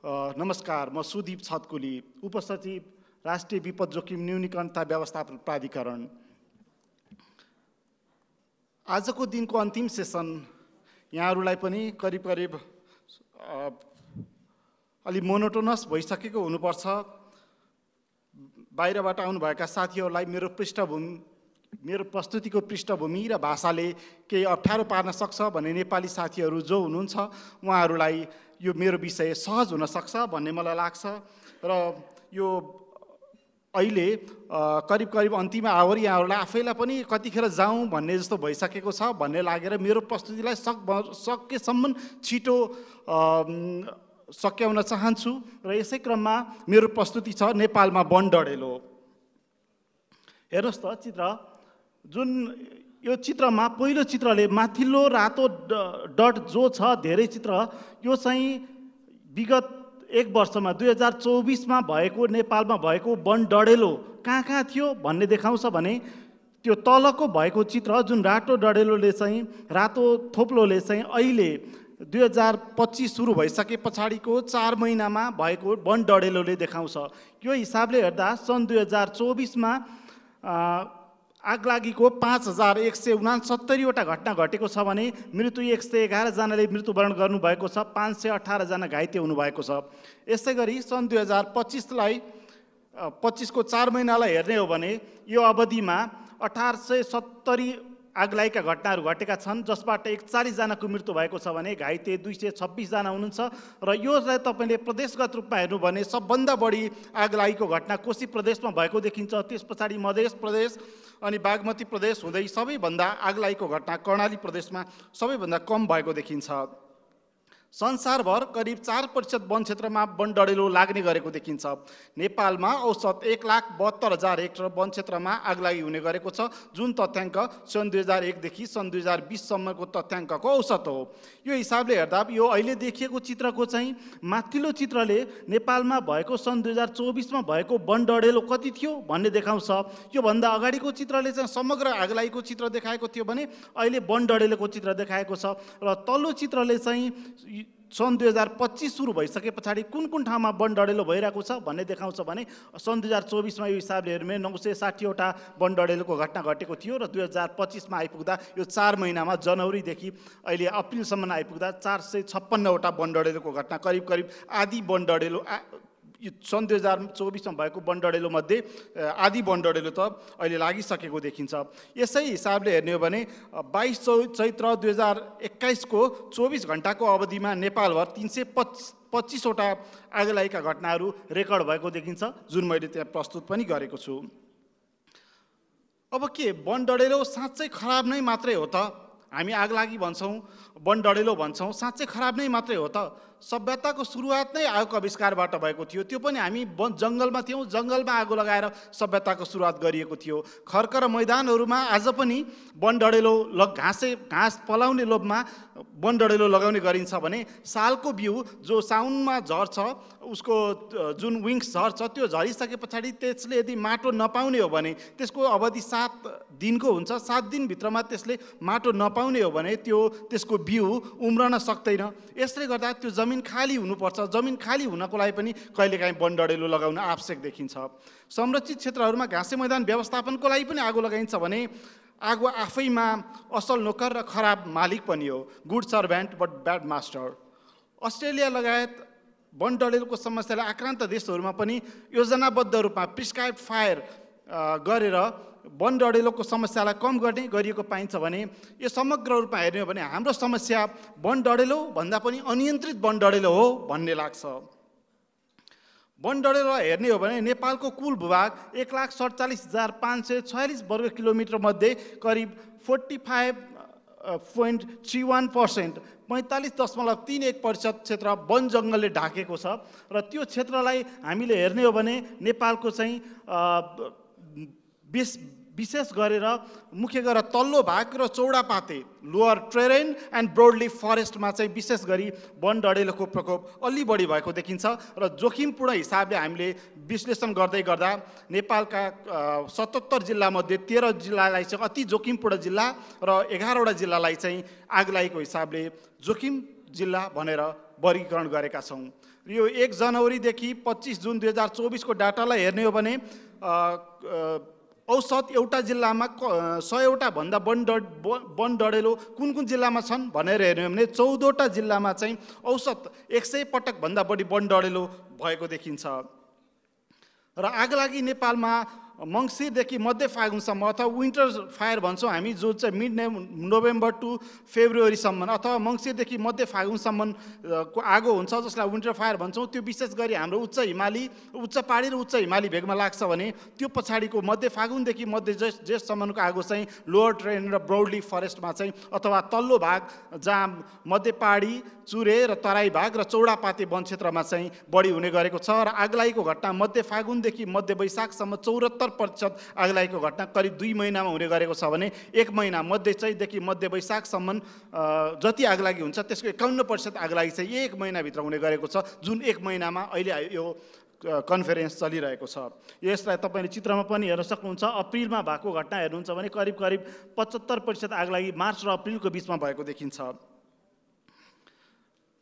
नमस्कार, म सुदीप छतकुली, उपसचिव राष्ट्रिय विपद जोखिम न्यूनीकरण तथा व्यवस्थापन प्राधिकरण। आजको दिनको अन्तिम सेसन यहाँहरूलाई पनि करिब करिब अलि मोनोटोनस भइसकेको हुनुपर्छ। बाहिरबाट आउनुभएका साथीहरूलाई मेरो प्रस्तुतिको पृष्ठभूमि र भाषाले केही अप्ठ्यारो पार्न सक्छ भने नेपाली साथीहरू जो हुनुहुन्छ उहाँहरूलाई यो मेरो विषय सहज हुन सक्छ भन्ने मलाई लाग्छ। र यो अहिले करिब करिब अन्तिम आवर यहाँहरूलाई आफैलाई पनि कतिखेर जाउँ भन्ने जस्तो भइसकेको छ भन्ने लागेर मेरो प्रस्तुतिलाई सकेसम्म छिटो सक्याउन चाहन्छु। र यसै क्रममा मेरो प्रस्तुति छ नेपालमा वन डढेलो। हेर्नुहोस् त चित्र, जुन यो चित्रमा पहिलो चित्रले माथिल्लो रातो डट जो छ धेरै चित्र, यो चाहिँ विगत एक वर्षमा 2024मा भएको नेपालमा भएको वन डढेलो कहाँ थियो भन्ने देखाउँछ भने त्यो तलको भएको चित्र जुन रातो डढेलोले चाहिँ रातो थोप्लोले चाहिँ अहिले 2025 सुरु भइसके पछाडिको 4 महिनामा भएको वन डढेलोले देखाउँछ। यो हिसाबले हेर्दा सन् 2024मा आगलागीको 5169वटा घटना घटेको छ भने मृत्यु 111 जनाले मृत्युवरण गर्नुभएको छ, 518 जना घाइते हुनुभएको छ। यसै गरी सन् 2025 को 4 महिनालाई हेर्ने हो भने यो अवधिमा 1870 आगलागीका घटनाहरू घटेका छन्, जसबाट 41 जनाको मृत्यु भएको छ भने घाइते 226 जना हुनुहुन्छ। र योलाई तपाईँले प्रदेशगत रूपमा हेर्नु भने सबभन्दा बढी आगलागीको घटना कोशी प्रदेशमा भएको देखिन्छ, त्यस पछाडि मध्य प्रदेश अनि बागमती प्रदेश हुँदै सबैभन्दा आगलागीको घटना कर्णाली प्रदेशमा सबैभन्दा कम भएको देखिन्छ। संसारभर करिब 4% वन क्षेत्रमा वन डढेलो लाग्ने गरेको देखिन्छ। नेपालमा औसत 1,72,000 हेक्टर वन क्षेत्रमा आगलागी हुने गरेको छ, जुन तथ्याङ्क सन् 2001 देखि सन् 2020 सम्मको तथ्याङ्कको औसत हो। यो हिसाबले हेर्दा यो अहिले देखिएको चित्रको चाहिँ माथिल्लो चित्रले नेपालमा भएको सन् 2024मा भएको वन डढेलो कति थियो भन्ने देखाउँछ। योभन्दा अगाडिको चित्रले चाहिँ समग्र आगलागीको चित्र देखाएको थियो भने अहिले वन डढेलोको चित्र देखाएको छ। र तल्लो चित्रले चाहिँ सन् 2025 सुरु भइसके पछाडि कुन कुन ठाउँमा वन डढेलो भइरहेको छ भन्ने देखाउँछ भने सन् 2024मा यो हिसाबले हेर्ने 960वटा वन डढेलोको घटना घटेको थियो र 2025मा आइपुग्दा यो 4 महिनामा जनवरीदेखि अहिले अप्रिलसम्म आइपुग्दा 456वटा वन डढेलोको घटना करिब करिब आधी वन डढेलो सन् 2024मा भएको वन डढेलो मध्ये आधी वन डढेलो त अहिले लागिसकेको देखिन्छ। यसै हिसाबले हेर्ने हो भने 22 चैत्र 2021 को 24 घण्टाको अवधिमा नेपालभर 325वटा आगलागीका घटनाहरू रेकर्ड भएको देखिन्छ, जुन मैले त्यहाँ प्रस्तुत पनि गरेको छु। अब के वन डढेलो साँच्चै खराब नै मात्रै हो त? हामी आगलागी भन्छौँ, वन डढेलो भन्छौँ, साँच्चै खराब नै मात्रै हो त? सभ्यताको सुरुवात नै आगोको आविष्कारबाट भएको थियो। त्यो पनि हामी जङ्गलमा थियौँ, जङ्गलमा आगो लगाएर सभ्यताको सुरुवात गरिएको थियो। खर्क र मैदानहरूमा आज पनि वन डढेलो घाँस पलाउने लोभमा वन डढेलो लगाउने गरिन्छ भने सालको बिउ जो साउनमा झर्छ, उसको जुन विङ्स झर्छ, त्यो झरिसके पछाडि त्यसले यदि माटो नपाउने हो भने त्यसको अवधि 7 दिनको हुन्छ। 7 दिनभित्रमा त्यसले माटो नपाउने हो भने त्यसको बिउ उम्रन सक्दैन। यसले गर्दा त्यो जमिन खाली हुनुपर्छ। जमिन खाली हुनको लागि पनि कहिलेकाहीँ वन डढेलो लगाउन आवश्यक देखिन्छ। संरक्षित क्षेत्रहरूमा घाँसे मैदान व्यवस्थापनको लागि पनि आगो लगाइन्छ भने आगो आफैमा असल नोकर र खराब मालिक पनि हो। Good servant but bad master. Australia लगायत वन डढेलोको समस्यालाई आक्रान्त देशहरूमा पनि योजनाबद्ध रूपमा प्रिस्क्राइब फायर गरेर वन डढेलोको समस्यालाई कम गर्ने गरिएको पाइन्छ भने यो समग्र रूपमा हेर्ने हो भने हाम्रो समस्या वन डढेलो भन्दा पनि अनियन्त्रित वन डढेलो हो भन्ने लाग्छ। वन डढेलो हेर्ने हो भने नेपालको कुल भूभाग 1,47,546 वर्ग किलोमिटर मध्ये करिब 45.31% 45.31% क्षेत्र वन जङ्गलले ढाकेको छ। र त्यो क्षेत्रलाई हामीले हेर्ने हो भने नेपालको चाहिँ विशेष गरेर मुख्य गरेर तल्लो भाग र चौडापाते लोअर टेरेन एन्ड ब्रोडली फरेस्टमा चाहिँ विशेष गरी वन डढेलोको प्रकोप अलि बढी भएको देखिन्छ। र जोखिमपूर्ण हिसाबले हामीले विश्लेषण गर्दै गर्दा नेपालका 77 जिल्लामध्ये 13 जिल्लालाई चाहिँ अति जोखिमपूर्ण जिल्ला र 11वटा जिल्लालाई चाहिँ आगलागीको हिसाबले जोखिम जिल्ला भनेर वर्गीकरण गरेका छौँ। यो 1 जनवरीदेखि 25 जुन 2024 को डाटालाई हेर्ने हो भने औसत एउटा जिल्लामा 100 भन्दा वन डढेलो कुन कुन जिल्लामा छन् भनेर हेर्ने हो भने 14वटा जिल्लामा चाहिँ औसत 100 पटक भन्दा बढी वन डढेलो भएको देखिन्छ। र आगलागी नेपालमा मङ्सिरदेखि मध्य फागुनसम्म अथवा विन्टर फायर भन्छौँ हामी, जो चाहिँ मिड नोभेम्बर टु फेब्रुअरीसम्म अथवा मङ्सिरदेखि मध्य फागुनसम्म को आगो हुन्छ, जसलाई विन्टर फायर भन्छौँ। त्यो विशेष गरी हाम्रो उच्च पहाडी र उच्च हिमाली भेगमा लाग्छ भने त्यो पछाडिको मध्य फागुनदेखि मध्य जेठसम्मको आगो चाहिँ लोअर ट्रेन र ब्रोडली फरेस्टमा चाहिँ अथवा तल्लो भाग जहाँ मध्य पहाडी, चुरे र तराई भाग र चौडापाते वन क्षेत्रमा चाहिँ बढी हुने गरेको छ। र आगलागीको घटना मध्य फागुनदेखि मध्य वैशाखसम्म 74% आगलागीको घटना करिब 2 महिनामा हुने गरेको छ भने 1 महिना मध्य चैतदेखि मध्य वैशाखसम्म जति आगलागी हुन्छ त्यसको 51% आगलागी चाहिँ 1 महिनाभित्र हुने गरेको छ, जुन 1 महिनामा अहिले यो कन्फरेन्स चलिरहेको छ। यसलाई तपाईँले चित्रमा पनि हेर्न सक्नुहुन्छ। अप्रिलमा भएको घटना हेर्नुहुन्छ भने करिब 75% आगलागी मार्च र अप्रिलको बिचमा भएको देखिन्छ।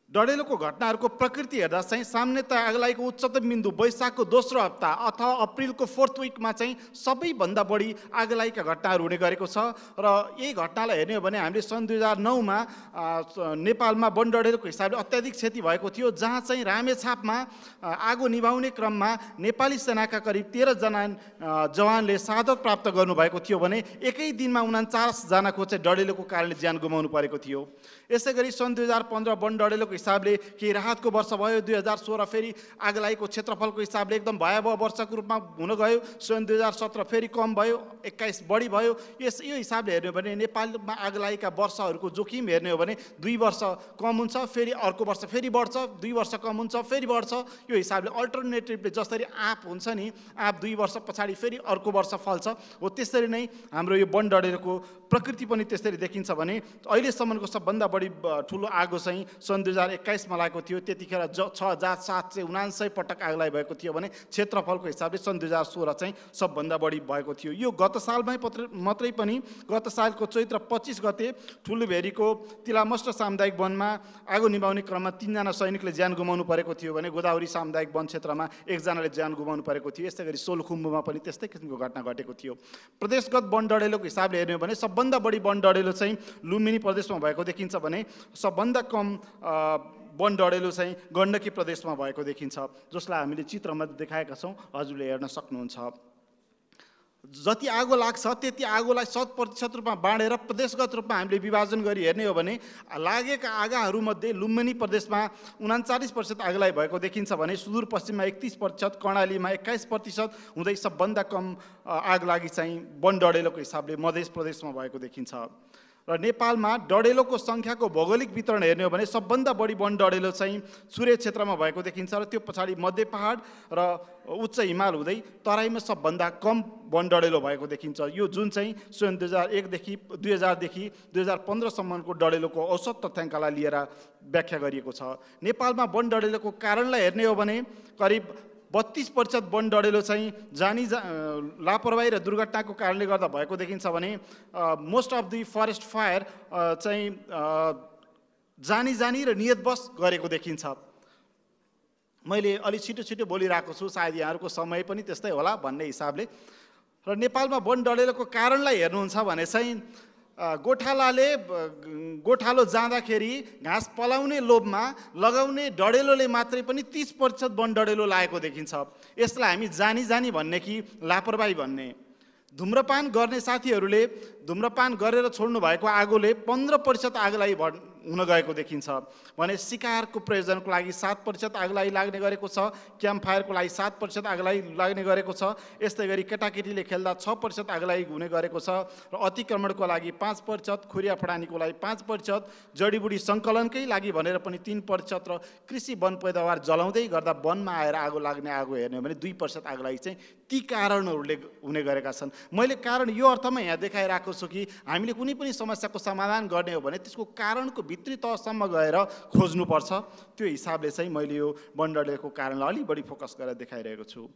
डढेलोको घटनाहरूको प्रकृति हेर्दा चाहिँ सामान्यतया आगलागीको उच्चतम बिन्दु वैशाखको दोस्रो हप्ता अथवा अप्रिलको 4th विकमा चाहिँ सबैभन्दा बढी आगलागीका घटनाहरू हुने गरेको छ। र यही घटनालाई हेर्ने हो भने हामीले सन् 2009मा नेपालमा वन डढेलोको हिसाबले अत्याधिक क्षति भएको थियो, जहाँ चाहिँ रामेछापमा आगो निभाउने क्रममा नेपाली सेनाका करिब 13 जना जवानले शहादत प्राप्त गर्नुभएको थियो भने एकै दिनमा 49 जनाको चाहिँ डढेलोको कारणले ज्यान गुमाउनु परेको थियो। यसै गरी सन् 2015 वन डढेलोको हिसाबले केही राहतको वर्ष भयो। 2016 फेरि आगलागीको क्षेत्रफलको हिसाबले एकदम भयावह वर्षको रूपमा हुन गयो। सन् 2017 फेरि कम भयो, 21 बढी भयो। यो हिसाबले हेर्ने हो भने नेपालमा आगलागीका वर्षहरूको जोखिम हेर्ने हो भने 2 वर्ष कम हुन्छ, फेरि अर्को वर्ष फेरि बढ्छ, 2 वर्ष कम हुन्छ, फेरि बढ्छ। यो हिसाबले अल्टरनेटिभले जसरी आँप हुन्छ नि, आँप 2 वर्ष पछाडि फेरि अर्को वर्ष फल्छ, हो त्यसरी नै हाम्रो यो वन डढेलोको प्रकृति पनि त्यसरी देखिन्छ। भने अहिलेसम्मको सबभन्दा बढी ठुलो आगो चाहिँ सन् 2021 मा लागेको थियो। त्यतिखेर 6779 पटक आगलागी भएको थियो भने क्षेत्रफलको हिसाबले सन् 2016 चाहिँ सबभन्दा बढी भएको थियो। यो गत सालमै मात्रै पनि गत सालको चैत्र 25 गते ठुलोभेरीको तिलामस्ट सामुदायिक वनमा आगो निभाउने क्रममा 3 जना सैनिकले ज्यान गुमाउनु परेको थियो भने गोदावरी सामुदायिक वन क्षेत्रमा 1 जनाले ज्यान गुमाउनु परेको थियो। यसै गरी सोलुखुम्बुमा पनि त्यस्तै किसिमको घटना घटेको थियो। प्रदेशगत वन डढेलोको हिसाबले हेर्ने हो भने सबभन्दा बढी वन डढेलो चाहिँ लुम्बिनी प्रदेशमा भएको देखिन्छ भने सबभन्दा कम वन डढेलो चाहिँ गण्डकी प्रदेशमा भएको देखिन्छ, जसलाई हामीले चित्रमा देखाएका छौँ, हजुरले हेर्न सक्नुहुन्छ। जति आगो लाग्छ त्यति आगोलाई 100% रूपमा बाँडेर प्रदेशगत रूपमा हामीले विभाजन गरी हेर्ने हो भने लागेका आगाहरूमध्ये लुम्बिनी प्रदेशमा 39% आगलागी भएको देखिन्छ भने सुदूरपश्चिममा 31%, कर्णालीमा 21% हुँदै सबभन्दा कम आगलागी चाहिँ वन डढेलोको हिसाबले मध्य प्रदेशमा भएको देखिन्छ। र नेपालमा डढेलोको सङ्ख्याको भौगोलिक वितरण हेर्ने हो भने सबभन्दा बढी वन डढेलो चाहिँ चुरे क्षेत्रमा भएको देखिन्छ र त्यो पछाडि मध्य पहाड र उच्च हिमाल हुँदै तराईमा सबभन्दा कम वन डढेलो भएको देखिन्छ। यो जुन चाहिँ सन् 2000देखि 2015सम्मको डढेलोको औसत तथ्याङ्कलाई लिएर व्याख्या गरिएको छ। नेपालमा वन डढेलोको कारणलाई हेर्ने हो भने करिब 32% वन डढेलो चाहिँ लापरवाही र दुर्घटनाको कारणले गर्दा भएको देखिन्छ भने most of the forest fire चाहिँ जानी र नियतवश गरेको देखिन्छ। मैले अलि छिटो बोलिरहेको छु, सायद यहाँहरूको समय पनि त्यस्तै होला भन्ने हिसाबले। र नेपालमा वन डढेलोको कारणलाई हेर्नुहुन्छ भने चाहिँ गोठालो जाँदाखेरि घाँस पलाउने लोभमा लगाउने डढेलोले मात्रै पनि 30% वन डढेलो लागेको देखिन्छ। यसलाई हामी जानी भन्ने कि लापरवाही भन्ने। धुम्रपान गर्ने साथीहरूले धुम्रपान गरेर छोड्नु भएको आगोले 15% आगलागी हुन गएको देखिन्छ भने शिकारको प्रयोजनको लागि 7% आगलागी लाग्ने गरेको छ, क्याम्प फायरको लागि 7% आगलागी लाग्ने गरेको छ। यस्तै गरी केटाकेटीले खेल्दा 6% आगलागी हुने गरेको छ र अतिक्रमणको लागि 5%, खुरिया फडानीको लागि 5%, जडीबुडी सङ्कलनकै लागि भनेर पनि 3% र कृषि वन पैदावार जलाउँदै गर्दा वनमा आएर आगो लाग्ने आगो हेर्ने हो भने 2% आगलागी चाहिँ ती कारणहरूले हुने गरेका छन्। मैले कारण यो अर्थमा यहाँ देखाइरहेको छु कि हामीले कुनै पनि समस्याको समाधान गर्ने हो भने त्यसको कारणको भित्री तहसम्म गएर खोज्नुपर्छ। त्यो हिसाबले चाहिँ मैले यो वन डढेलोको कारणलाई अलि बढी फोकस गरेर देखाइरहेको छु।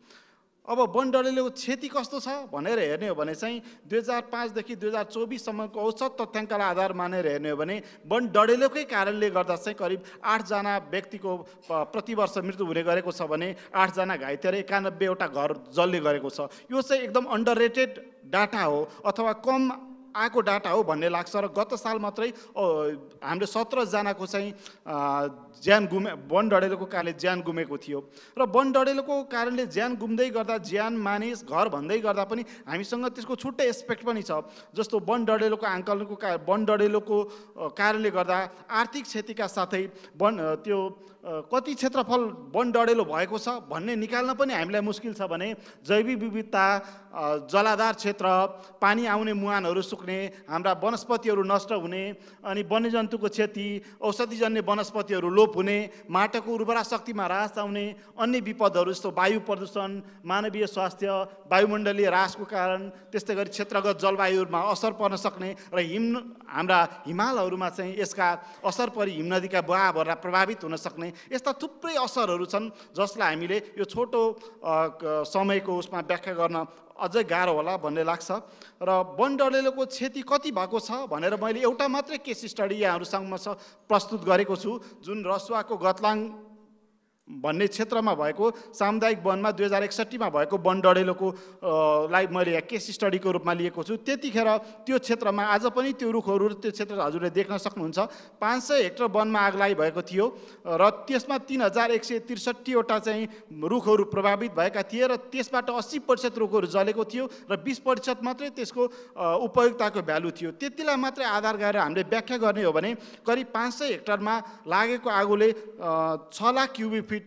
अब वन डढेलोको क्षति कस्तो छ भनेर हेर्ने हो भने चाहिँ 2005 देखि 2024 सम्मको औसत तथ्याङ्कलाई आधार मानेर हेर्ने हो भने वन डढेलोकै कारणले गर्दा चाहिँ करिब 8 जना व्यक्तिको प्रतिवर्ष मृत्यु हुने गरेको छ भने 8 जना घाइते र 91 वटा घर जल्ने गरेको छ। यो चाहिँ एकदम अन्डररेटेड डाटा हो अथवा कम आएको डाटा हो भन्ने लाग्छ। र गत साल मात्रै हामीले 17 जनाको चाहिँ ज्यान वन डढेलोको कारणले ज्यान गुमेको थियो। र वन डढेलोको कारणले ज्यान गुम्दै गर्दा ज्यान मानिस घर भन्दै गर्दा पनि हामीसँग त्यसको छुट्टै एस्पेक्ट पनि छ। जस्तो वन डढेलोको आङ्कलनको वन डढेलोको कारणले गर्दा आर्थिक क्षतिका साथै त्यो कति क्षेत्रफल वन डढेलो भएको छ भन्ने निकाल्न पनि हामीलाई मुस्किल छ भने जैविक विविधता, जलाधार क्षेत्र, पानी आउने मुहानहरू सुक्ने, हाम्रा वनस्पतिहरू नष्ट हुने, अनि वन्यजन्तुको क्षति, औषधिजन्य वनस्पतिहरू लोप हुने, माटोको उर्वरा शक्तिमा ह्रास आउने, अन्य विपदहरू जस्तो वायु प्रदूषण, मानवीय स्वास्थ्य, वायुमण्डलीय ह्रासको कारण, त्यस्तै गरी क्षेत्रगत जलवायुमा असर पर्न सक्ने र हाम्रा हिमालहरूमा चाहिँ यसका असर परि हिमनदीका बहावहरूलाई प्रभावित हुन सक्ने यस्ता थुप्रै असरहरू छन् जसलाई हामीले यो छोटो समयको उसमा व्याख्या गर्न अझै गाह्रो होला भन्ने लाग्छ। र वन डढेलोको क्षति कति भएको छ भनेर मैले एउटा मात्रै केस स्टडी यहाँहरूसँग प्रस्तुत गरेको छु, जुन रसुवाको गतलाङ भन्ने क्षेत्रमा भएको सामुदायिक वनमा 2061 भएको वन डढेलोको लाई मैले यहाँ केस स्टडीको रूपमा लिएको छु। त्यतिखेर त्यो क्षेत्रमा आज पनि त्यो रुखहरू त्यो क्षेत्र हजुरले देख्न सक्नुहुन्छ 500 हेक्टर वनमा आगलागी भएको थियो र त्यसमा 3163 वटा चाहिँ रुखहरू प्रभावित भएका थिए र त्यसबाट 80% रुखहरू जलेको थियो र 20% मात्रै त्यसको उपयुक्तताको भ्यालु थियो। त्यतिलाई मात्रै आधार गरेर हामीले व्याख्या गर्ने हो भने करिब 500 हेक्टरमा लागेको आगोले 6 लाख क्युबिक फिट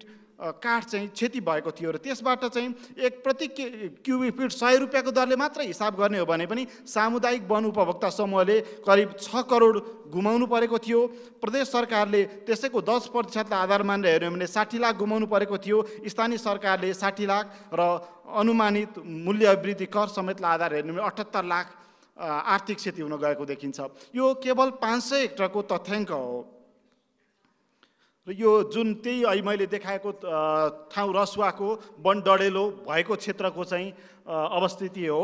काठ चाहिँ क्षति भएको थियो र त्यसबाट चाहिँ प्रति क्युबिक फिट 100 रुपियाँको दरले मात्रै हिसाब गर्ने हो भने पनि सामुदायिक वन उपभोक्ता समूहले करिब 6 करोड गुमाउनु परेको थियो। प्रदेश सरकारले त्यसैको 10% आधार मानेर हेर्यो भने 60 लाख गुमाउनु परेको थियो। स्थानीय सरकारले 60 लाख र अनुमानित मूल्य अभिवृद्धि कर समेतलाई आधार हेर्ने भने 78 लाख आर्थिक क्षति हुन गएको देखिन्छ। यो केवल 500 हेक्टरको तथ्याङ्क हो र यो जुन त्यही अहिले मैले देखाएको ठाउँ रसुवाको वन डढेलो भएको क्षेत्रको चाहिँ अवस्थिति हो।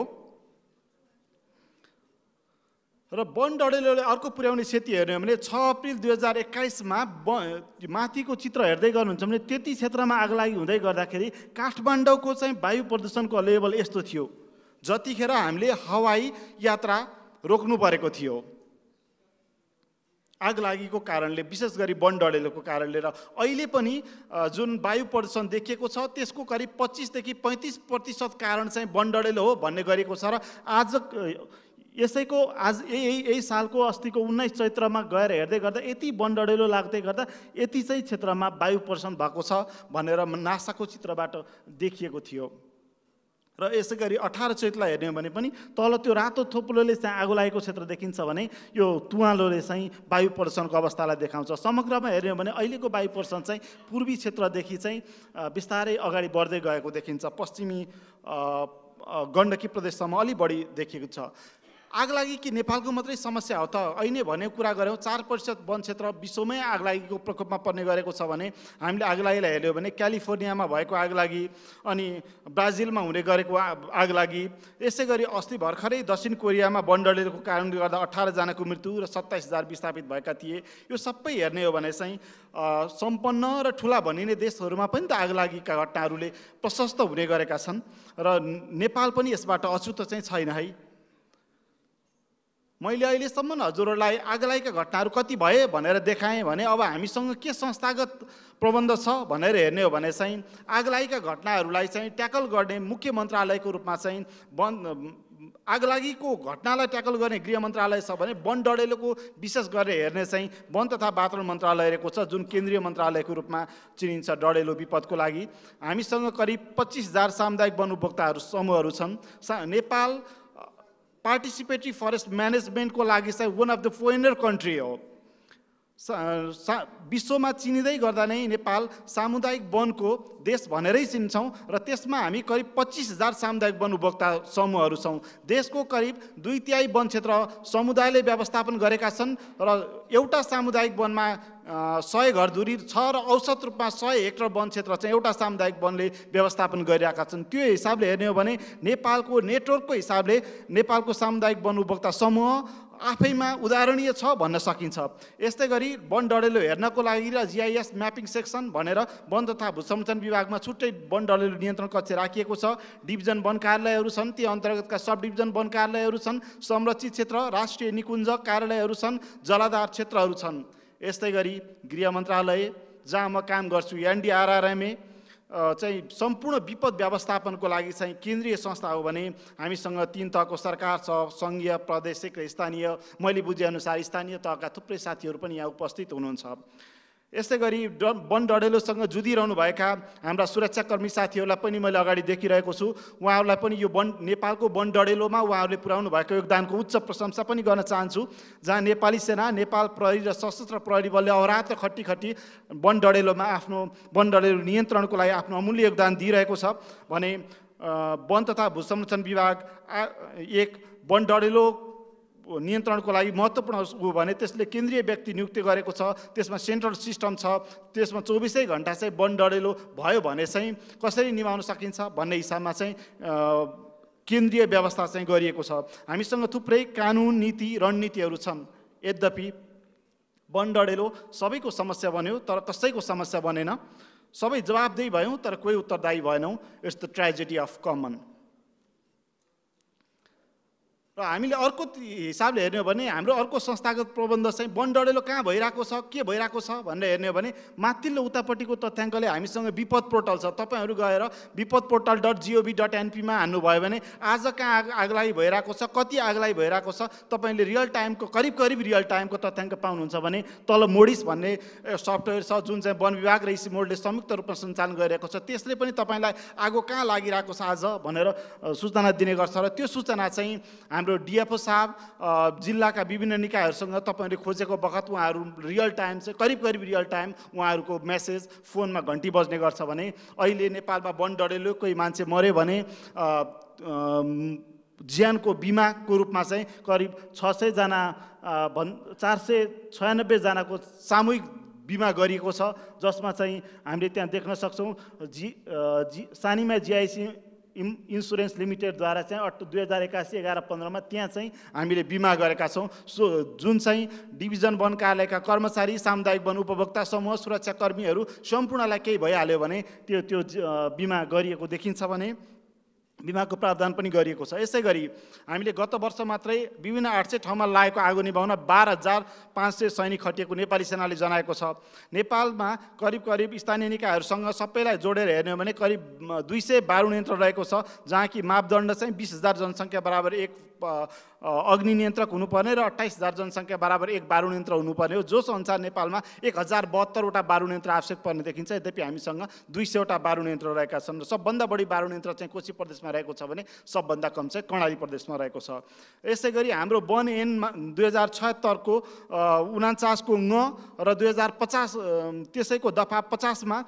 र वन डढेलोले अर्को पुर्याउने क्षति हेर्ने हो भने 6 अप्रिल 2021 माथिको चित्र हेर्दै गर्नुहुन्छ भने त्यति क्षेत्रमा आगलागी हुँदै गर्दाखेरि काठमाडौँको चाहिँ वायु प्रदूषणको लेभल यस्तो थियो जतिखेर हामीले हवाई यात्रा रोक्नु परेको थियो आगलागीको कारणले, विशेष गरी वन डढेलोको कारणले। र अहिले पनि जुन वायु प्रदूषण देखिएको छ त्यसको करिब 25 देखि 35% कारण चाहिँ वन डढेलो हो भन्ने गरेको छ। र आज यसैको आज यही सालको अस्तिको 19 चैत्रमा गएर हेर्दै गर्दा यति वन डढेलो लाग्दै गर्दा यति चाहिँ क्षेत्रमा वायु प्रदूषण भएको छ भनेर नासाको चित्रबाट देखिएको थियो। र यसै गरी 18 चैतलाई हेर्ने हो भने पनि तल त्यो रातो थोप्लोले चाहिँ आगो लागेको क्षेत्र देखिन्छ भने यो तुवालोले चाहिँ वायु प्रदूषणको अवस्थालाई देखाउँछ। समग्रमा हेर्ने हो भने अहिलेको वायु प्रदूषण चाहिँ पूर्वी क्षेत्रदेखि चाहिँ बिस्तारै अगाडि बढ्दै गएको देखिन्छ। पश्चिमी गण्डकी प्रदेशसम्म अलि बढी देखिएको छ। आगलागी कि नेपालको मात्रै समस्या हो त अहिले भने कुरा गऱ्यौँ 4% वन क्षेत्र विश्वमै आगलागीको प्रकोपमा पर्ने गरेको छ भने हामीले आगलागीलाई हेर्यौँ भने क्यालिफोर्नियामा भएको आगलागी अनि ब्राजिलमा हुने गरेको आगलागी, यसै गरी अस्ति भर्खरै दक्षिण कोरियामा वन डढेलोको कारणले गर्दा 18 जनाको मृत्यु र 27,000 विस्थापित भएका थिए। यो सबै हेर्ने हो भने चाहिँ सम्पन्न र ठुला भनिने देशहरूमा पनि त आगलागीका घटनाहरूले प्रशस्त हुने गरेका छन् र नेपाल पनि यसबाट अछुतो चाहिँ छैन है। मैले अहिलेसम्म हजुरहरूलाई आगलागीका घटनाहरू कति भए भनेर देखाएँ भने अब हामीसँग के संस्थागत प्रबन्ध छ भनेर हेर्ने हो भने चाहिँ आगलागीका घटनाहरूलाई चाहिँ ट्याकल गर्ने मुख्य मन्त्रालयको रूपमा चाहिँ आगलागीको घटनालाई ट्याकल गर्ने गृह मन्त्रालय छ भने वन डढेलोको विशेष गरेर हेर्ने चाहिँ वन तथा वातावरण मन्त्रालय रहेको छ जुन केन्द्रीय मन्त्रालयको रूपमा चिनिन्छ डढेलो विपदको लागि। हामीसँग करिब 25,000 सामुदायिक वन उपभोक्ताहरू समूहहरू छन्। नेपाल पार्टिसिपेटरी फरेस्ट म्यानेजमेन्टको लागि चाहिँ one of the foreigner country हो। विश्वमा चिनिँदै गर्दा नै नेपाल सामुदायिक वनको देश भनेरै चिन्छौँ र त्यसमा हामी करिब 25,000 सामुदायिक वन उपभोक्ता समूहहरू छौँ। देशको करिब 2/3 वन क्षेत्र समुदायले व्यवस्थापन गरेका छन् र एउटा सामुदायिक वनमा 100 घरधुरी छ र औसत रूपमा 100 हेक्टर वन क्षेत्र चाहिँ एउटा सामुदायिक वनले व्यवस्थापन गरिरहेका छन्। त्यो हिसाबले हेर्ने हो भने नेपालको नेटवर्कको हिसाबले नेपालको सामुदायिक वन उपभोक्ता समूह आफैमा उदाहरणीय छ भन्न सकिन्छ। यस्तै गरी वन डडेलो हेर्नको लागि र GIS म्यापिङ सेक्सन भनेर वन तथा भू संरक्षण विभागमा छुट्टै वन डडेलो नियन्त्रण कक्ष राखिएको छ। डिभिजन वन कार्यालयहरू छन्, ती अन्तर्गतका सब डिभिजन वन कार्यालयहरू छन्, संरक्षित क्षेत्र, राष्ट्रिय निकुञ्ज कार्यालयहरू छन्, जलाधार क्षेत्रहरू छन्। यस्तै गरी गृह मन्त्रालय जहाँ म काम गर्छु NDRRMA चाहिँ सम्पूर्ण विपद व्यवस्थापनको लागि चाहिँ केन्द्रीय संस्था हो भने हामीसँग 3 तहको सरकार छ, सङ्घीय, प्रादेशिक र स्थानीय। मैले बुझेअनुसार स्थानीय तहका थुप्रै साथीहरू पनि यहाँ उपस्थित हुनुहुन्छ। यस्तै गरी वन डडेलोसँग जुधिरहनुभएका हाम्रा सुरक्षाकर्मी साथीहरूलाई पनि मैले अगाडि देखिरहेको छु। उहाँहरूलाई पनि यो नेपालको वन डडेलोमा उहाँहरूले पुर्याउनु भएको योगदानको उच्च प्रशंसा पनि गर्न चाहन्छु। जहाँ नेपाली सेना, नेपाल प्रहरी र सशस्त्र प्रहरी बलले अहोरात्र खट्टी वन डडेलोमा आफ्नो वन डडेलो नियन्त्रणको लागि आफ्नो अमूल्य योगदान दिइरहेको छ भने वन तथा भू संरक्षण विभाग एक वन डडेलो नियन्त्रणको लागि महत्त्वपूर्ण हो भने त्यसले केन्द्रीय व्यक्ति नियुक्ति गरेको छ, त्यसमा सेन्ट्रल सिस्टम छ, त्यसमा 24 घण्टा चाहिँ वन डडेलो भयो भने चाहिँ कसरी निभाउन सकिन्छ भन्ने हिसाबमा चाहिँ केन्द्रीय व्यवस्था चाहिँ गरिएको छ। हामीसँग थुप्रै कानुन, नीति, रणनीतिहरू छन्। यद्यपि वन डडेलो सबैको समस्या बन्यो तर कसैको समस्या बनेन। सबै जवाबदेही भयौँ तर कोही उत्तरदायी भएनौँ। It's the tragedy of common. र हामीले अर्को हिसाबले हेर्ने हो भने हाम्रो अर्को संस्थागत प्रबन्ध चाहिँ वन डडेलो कहाँ भइरहेको छ, के भइरहेको छ भनेर हेर्ने हो भने माथिल्लो उतापट्टिको तथ्याङ्कले हामीसँग विपद पोर्टल छ। तपाईँहरू गएर विपदपोर्टल.gov.np मा हान्नुभयो भने आज कहाँ आगलागी भइरहेको छ, कति आगलागी भइरहेको छ तपाईँले रियल टाइमको करिब रियल टाइमको तथ्याङ्क पाउनुहुन्छ भने तल मोडिस भन्ने सफ्टवेयर छ जुन चाहिँ वन विभाग र इसिमोडले संयुक्त रूपमा सञ्चालन गरिरहेको छ। त्यसले पनि तपाईँलाई आगो कहाँ लागिरहेको छ आज भनेर सूचना दिने गर्छ र त्यो सूचना चाहिँ हाम्रो DFO साहब जिल्लाका विभिन्न निकायहरूसँग तपाईँहरूले खोजेको बखत उहाँहरू रियल टाइम चाहिँ करिब रियल टाइम उहाँहरूको मेसेज फोनमा घन्टी बज्ने गर्छ भने अहिले नेपालमा वन डडेलो कोही मान्छे मऱ्यो भने ज्यानको बिमाको रूपमा चाहिँ करिब 600 जना 496 जनाको सामूहिक बिमा गरिएको छ, जसमा चाहिँ हामीले त्यहाँ देख्न सक्छौँ सानीमा GIC इन्सुरेन्स लिमिटेडद्वारा चाहिँ 2081-11-15 मा त्यहाँ चाहिँ हामीले बिमा गरेका छौँ। जुन चाहिँ डिभिजन वन कार्यालयका कर्मचारी, सामुदायिक वन उपभोक्ता समूह, सुरक्षाकर्मीहरू सम्पूर्णलाई केही भइहाल्यो भने त्यो बिमा गरिएको देखिन्छ भने बिमाको प्रावधान पनि गरिएको छ। यसै गरी हामीले गत वर्ष मात्रै विभिन्न 800 ठाउँमा लागेको आगो निभाउन 12,500 सैनिक खटिएको नेपाली सेनाले जनाएको छ। नेपालमा करिब स्थानीय निकायहरूसँग सबैलाई जोडेर हेर्ने हो भने करिब 200 बारुण यन्त्र रहेको छ, जहाँ कि मापदण्ड चाहिँ 20,000 जनसङ्ख्या बराबर 1 अग्नि नियन्त्रक हुनुपर्ने र 28,000 जनसङ्ख्या बराबर 1 बारुण यन्त्र हुनुपर्ने हो। जोस अनुसार नेपालमा 1072वटा बारुण यन्त्र आवश्यक पर्ने देखिन्छ। यद्यपि हामीसँग 200वटा बारुण यन्त्र रहेका छन् र सबभन्दा बढी बारुण यन्त्र चाहिँ कोशी प्रदेशमा रहेको छ भने सबभन्दा कम चाहिँ कर्णाली प्रदेशमा रहेको छ। यसै गरी हाम्रो वन ऐनमा 2076 को 49 को ङ र 2050 त्यसैको दफा 50 मा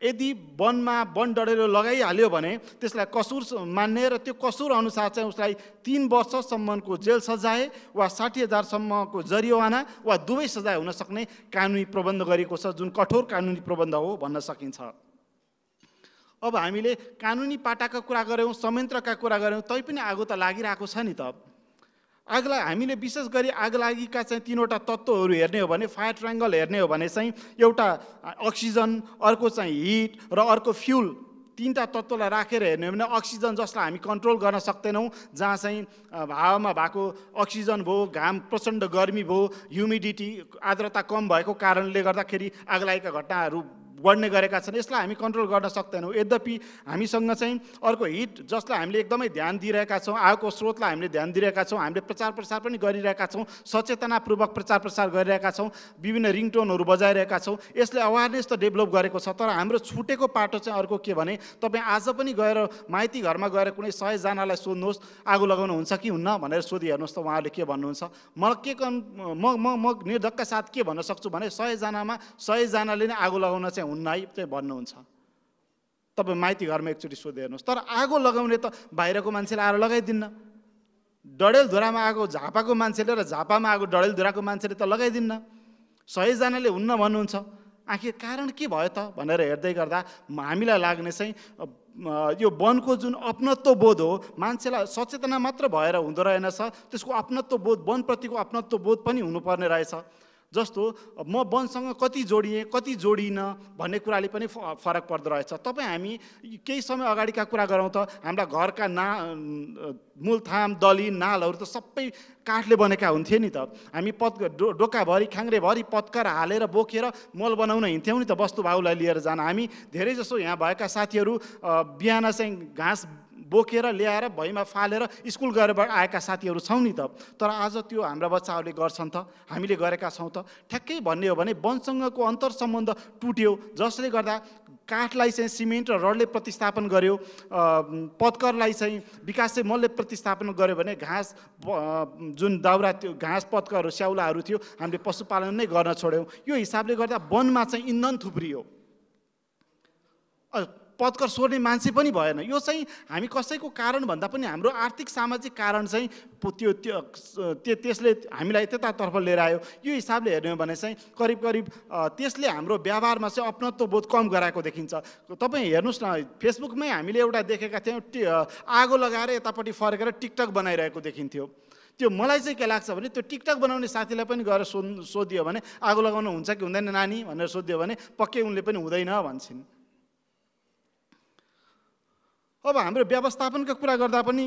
यदि वनमा वन डडेलो लगाइहाल्यो भने त्यसलाई कसुर मान्ने र त्यो कसुर अनुसार चाहिँ उसलाई 3 वर्षसम्मको जेल सजाय वा 60,000 सम्मको जरिवाना वा दुवै सजाय हुन सक्ने कानुनी प्रबन्ध गरिएको छ, जुन कठोर कानुनी प्रबन्ध हो भन्न सकिन्छ। अब हामीले कानुनी पाटाका कुरा गऱ्यौँ, संयन्त्रका कुरा गऱ्यौँ, तैपनि आगो त लागिरहेको छ नि त। हामीले विशेष गरी आगलागीका चाहिँ 3वटा तत्त्वहरू हेर्ने हो भने फायर ट्रायङ्गल हेर्ने हो भने चाहिँ एउटा अक्सिजन, अर्को चाहिँ हिट र अर्को फ्युल, 3टा तत्त्वलाई राखेर हेर्ने हो भने अक्सिजन जसलाई हामी कन्ट्रोल गर्न सक्दैनौँ, जहाँ चाहिँ हावामा भएको अक्सिजन भयो, घाम प्रचण्ड गर्मी भयो, ह्युमिडिटी आर्द्रता कम भएको कारणले गर्दाखेरि आगलागीका घटनाहरू बढ्ने गरेका छन्, यसलाई हामी कन्ट्रोल गर्न सक्दैनौँ। यद्यपि हामीसँग चाहिँ अर्को हिट जसलाई हामीले एकदमै ध्यान दिइरहेका छौँ, आगोको स्रोतलाई हामीले ध्यान दिइरहेका छौँ, हामीले प्रचार प्रसार पनि गरिरहेका छौँ, सचेतनापूर्वक प्रचार प्रसार गरिरहेका छौँ, विभिन्न रिङटोनहरू बजाइरहेका छौँ, यसले अवेरनेस त डेभलप गरेको छ। तर हाम्रो छुटेको पाटो चाहिँ अर्को के भने तपाईँ आज पनि गएर माइती घरमा गएर कुनै 100 जनालाई सोध्नुहोस् आगो लगाउनु हुन्छ कि हुन्न भनेर सोधिहेर्नुहोस् त उहाँहरूले के भन्नुहुन्छ। म निर्धक्का साथ के भन्न सक्छु भने 100 जनामा 100 जनाले नै आगो लगाउन चाहिँ हुन्न है चाहिँ भन्नुहुन्छ। तपाईँ माइती घरमा एकचोटि सोधिहेर्नुहोस्। तर आगो लगाउने त बाहिरको मान्छेले आएर लगाइदिन्न। डडेलधुरामा आगो झापाको मान्छेले र झापामा आगो डडेलधुराको मान्छेले त लगाइदिन्न। 100 जनाले हुन्न भन्नुहुन्छ। आखिर कारण के भयो त भनेर हेर्दै गर्दा हामीलाई लाग्ने चाहिँ यो वनको जुन अपनत्व बोध हो, मान्छेलाई सचेतना मात्र भएर हुँदो रहेनछ, त्यसको अपनत्व बोध, वनप्रतिको अपनत्व बोध पनि हुनुपर्ने रहेछ। जस्तो म वनसँग कति जोडिएँ कति जोडिनँ भन्ने कुराले पनि फरक पर्दो रहेछ। तपाईँ हामी केही समय अगाडिका कुरा गरौँ त, हाम्रा घरका मूलथाम दली नालहरू त सबै काठले बनेका हुन्थे नि त। हामी डोकाभरि ख्याङ्ग्रेभरि पत्कर हालेर बोकेर मल बनाउन हिँड्थ्यौँ नि त, वस्तुभाउलाई लिएर जान। हामी धेरै जसो यहाँ भएका साथीहरू बिहान चाहिँ घाँस बोकेर ल्याएर भैँमा फालेर स्कुल गएर आएका साथीहरू छौँ नि त। तर आज त्यो हाम्रा बच्चाहरूले गर्छन् त, हामीले गरेका छौँ त? ठ्याक्कै भन्ने हो भने वनसँगको अन्तर सम्बन्ध टुट्यो, जसले गर्दा काठलाई चाहिँ सिमेन्ट र रडले प्रतिस्थापन गर्यो, पत्करलाई चाहिँ विकासे मलले प्रतिस्थापन गर्यो भने घाँस जुन दाउरा त्यो घाँस पत्करहरू स्याउलाहरू थियो हामीले पशुपालन नै गर्न छोड्यौँ। यो हिसाबले गर्दा वनमा चाहिँ इन्धन थुप्रियो, पत्कर सोर्ने मान्छे पनि भएन। यो चाहिँ हामी कसैको कारण भन्दा पनि हाम्रो आर्थिक सामाजिक कारण चाहिँ त्यसले हामीलाई त्यतातर्फ लिएर आयो। यो हिसाबले हेर्ने हो भने चाहिँ करिब करिब त्यसले हाम्रो व्यवहारमा चाहिँ अपनत्व बोध कम गराएको देखिन्छ। तपाईँ हेर्नुहोस् न, फेसबुकमै हामीले एउटा देखेका थियौँ, आगो लगाएर यतापट्टि फर्केर टिकटक बनाइरहेको देखिन्थ्यो। त्यो मलाई चाहिँ के लाग्छ भने त्यो टिकटक बनाउने साथीलाई पनि गएर सोधियो भने आगो लगाउनु हुन्छ कि हुँदैन नानी भनेर सोधियो भने पक्कै उनले पनि हुँदैन भन्छन्। अब हाम्रो व्यवस्थापनका कुरा गर्दा पनि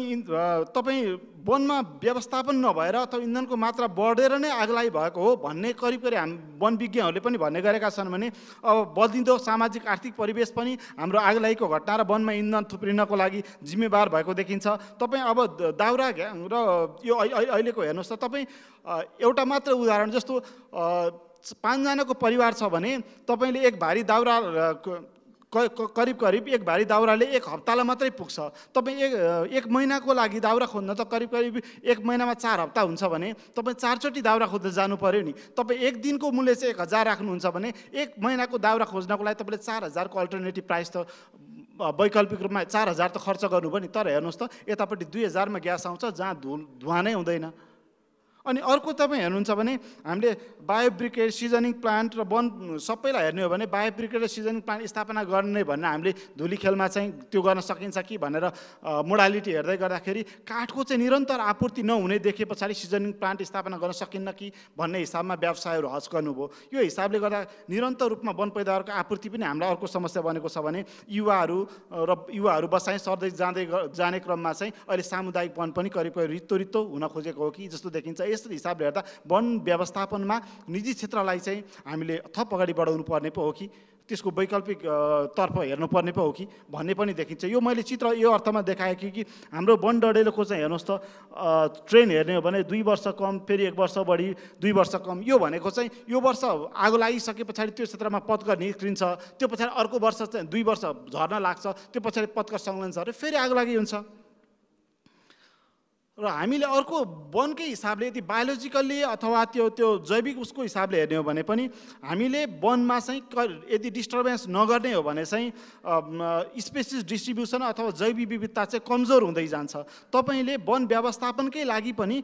तपाईँ वनमा व्यवस्थापन नभएर अथवा इन्धनको मात्रा बढेर नै आगलागी भएको हो भन्ने करिब करिब वन विज्ञहरूले पनि भन्ने गरेका छन् भने अब बदलिँदो सामाजिक आर्थिक परिवेश पनि हाम्रो आगलागीको घटना र वनमा इन्धन थुप्रिनको लागि जिम्मेवार भएको देखिन्छ। तपाईँ अब दाउरा र यो अहिलेको हेर्नुहोस् त, तपाईँ एउटा मात्र उदाहरण, जस्तो 5 जनाको परिवार छ भने तपाईँले एक भारी दाउरा करिब करिब एक भारी दाउराले एक हप्तालाई मात्रै पुग्छ। तपाईँ एक महिनाको लागि दाउरा खोज्न त करिब करिब एक महिनामा 4 हप्ता हुन्छ भने तपाईँ 4 चोटि दाउरा खोज्न जानु पर्यो नि। तपाईँ एक दिनको मूल्य चाहिँ 1000 राख्नुहुन्छ भने एक महिनाको दाउरा खोज्नको लागि तपाईँले 4000 को अल्टरनेटिभ प्राइस त वैकल्पिक रूपमा 4000 त खर्च गर्नुभयो नि। तर हेर्नुहोस् त, यतापट्टि 2000 मा ग्यास आउँछ जहाँ धुवा नै हुँदैन। अनि अर्को तपाईँ हेर्नुहुन्छ भने हामीले बायोब्रिकेड सिजनिङ प्लान्ट र वन सबैलाई हेर्ने हो भने बायोब्रिकेड र सिजनिङ प्लान्ट स्थापना गर्ने भनेर हामीले धुली खेलमा चाहिँ त्यो गर्न सकिन्छ कि भनेर मोडालिटी हेर्दै गर्दाखेरि काठको चाहिँ निरन्तर आपूर्ति नहुने देखे पछाडि सिजनिङ प्लान्ट स्थापना गर्न सकिन्न कि भन्ने हिसाबमा व्यवसायहरू हच गर्नुभयो। यो हिसाबले गर्दा निरन्तर रूपमा वन पैदावारको आपूर्ति पनि हामीलाई अर्को समस्या बनेको छ भने युवाहरू बसाइ सर्दै जाने क्रममा चाहिँ अहिले सामुदायिक वन पनि करिब करिब रित्तो हुन खोजेको हो कि जस्तो देखिन्छ। यस्तो हिसाबले हेर्दा वन व्यवस्थापनमा निजी क्षेत्रलाई चाहिँ हामीले थप अगाडि बढाउनु पर्ने पो हो कि त्यसको वैकल्पिक तर्फ हेर्नुपर्ने पो हो कि भन्ने पनि देखिन्छ। यो मैले चित्र यो अर्थमा देखाएँ कि हाम्रो वन डडेलोको चाहिँ हेर्नुहोस् त, ट्रेन हेर्ने हो भने 2 वर्ष कम, फेरि 1 वर्ष बढी, 2 वर्ष कम। यो भनेको चाहिँ यो वर्ष आगो लागिसके पछाडि त्यो क्षेत्रमा पत्कर निस्किन्छ, त्यो पछाडि अर्को वर्ष चाहिँ 2 वर्ष झर्न लाग्छ, त्यो पछाडि पत्कर संलग्न छ र फेरि आगो लागि हुन्छ। र हामीले अर्को वनकै हिसाबले यदि बायोलोजिकल्ली अथवा त्यो जैविक उसको हिसाबले हेर्ने हो भने पनि हामीले वनमा चाहिँ यदि डिस्टर्बेन्स नगर्ने हो भने चाहिँ स्पेसिस डिस्ट्रिब्युसन अथवा जैविक विविधता चाहिँ कमजोर हुँदै जान्छ। तपाईँले वन व्यवस्थापनकै लागि पनि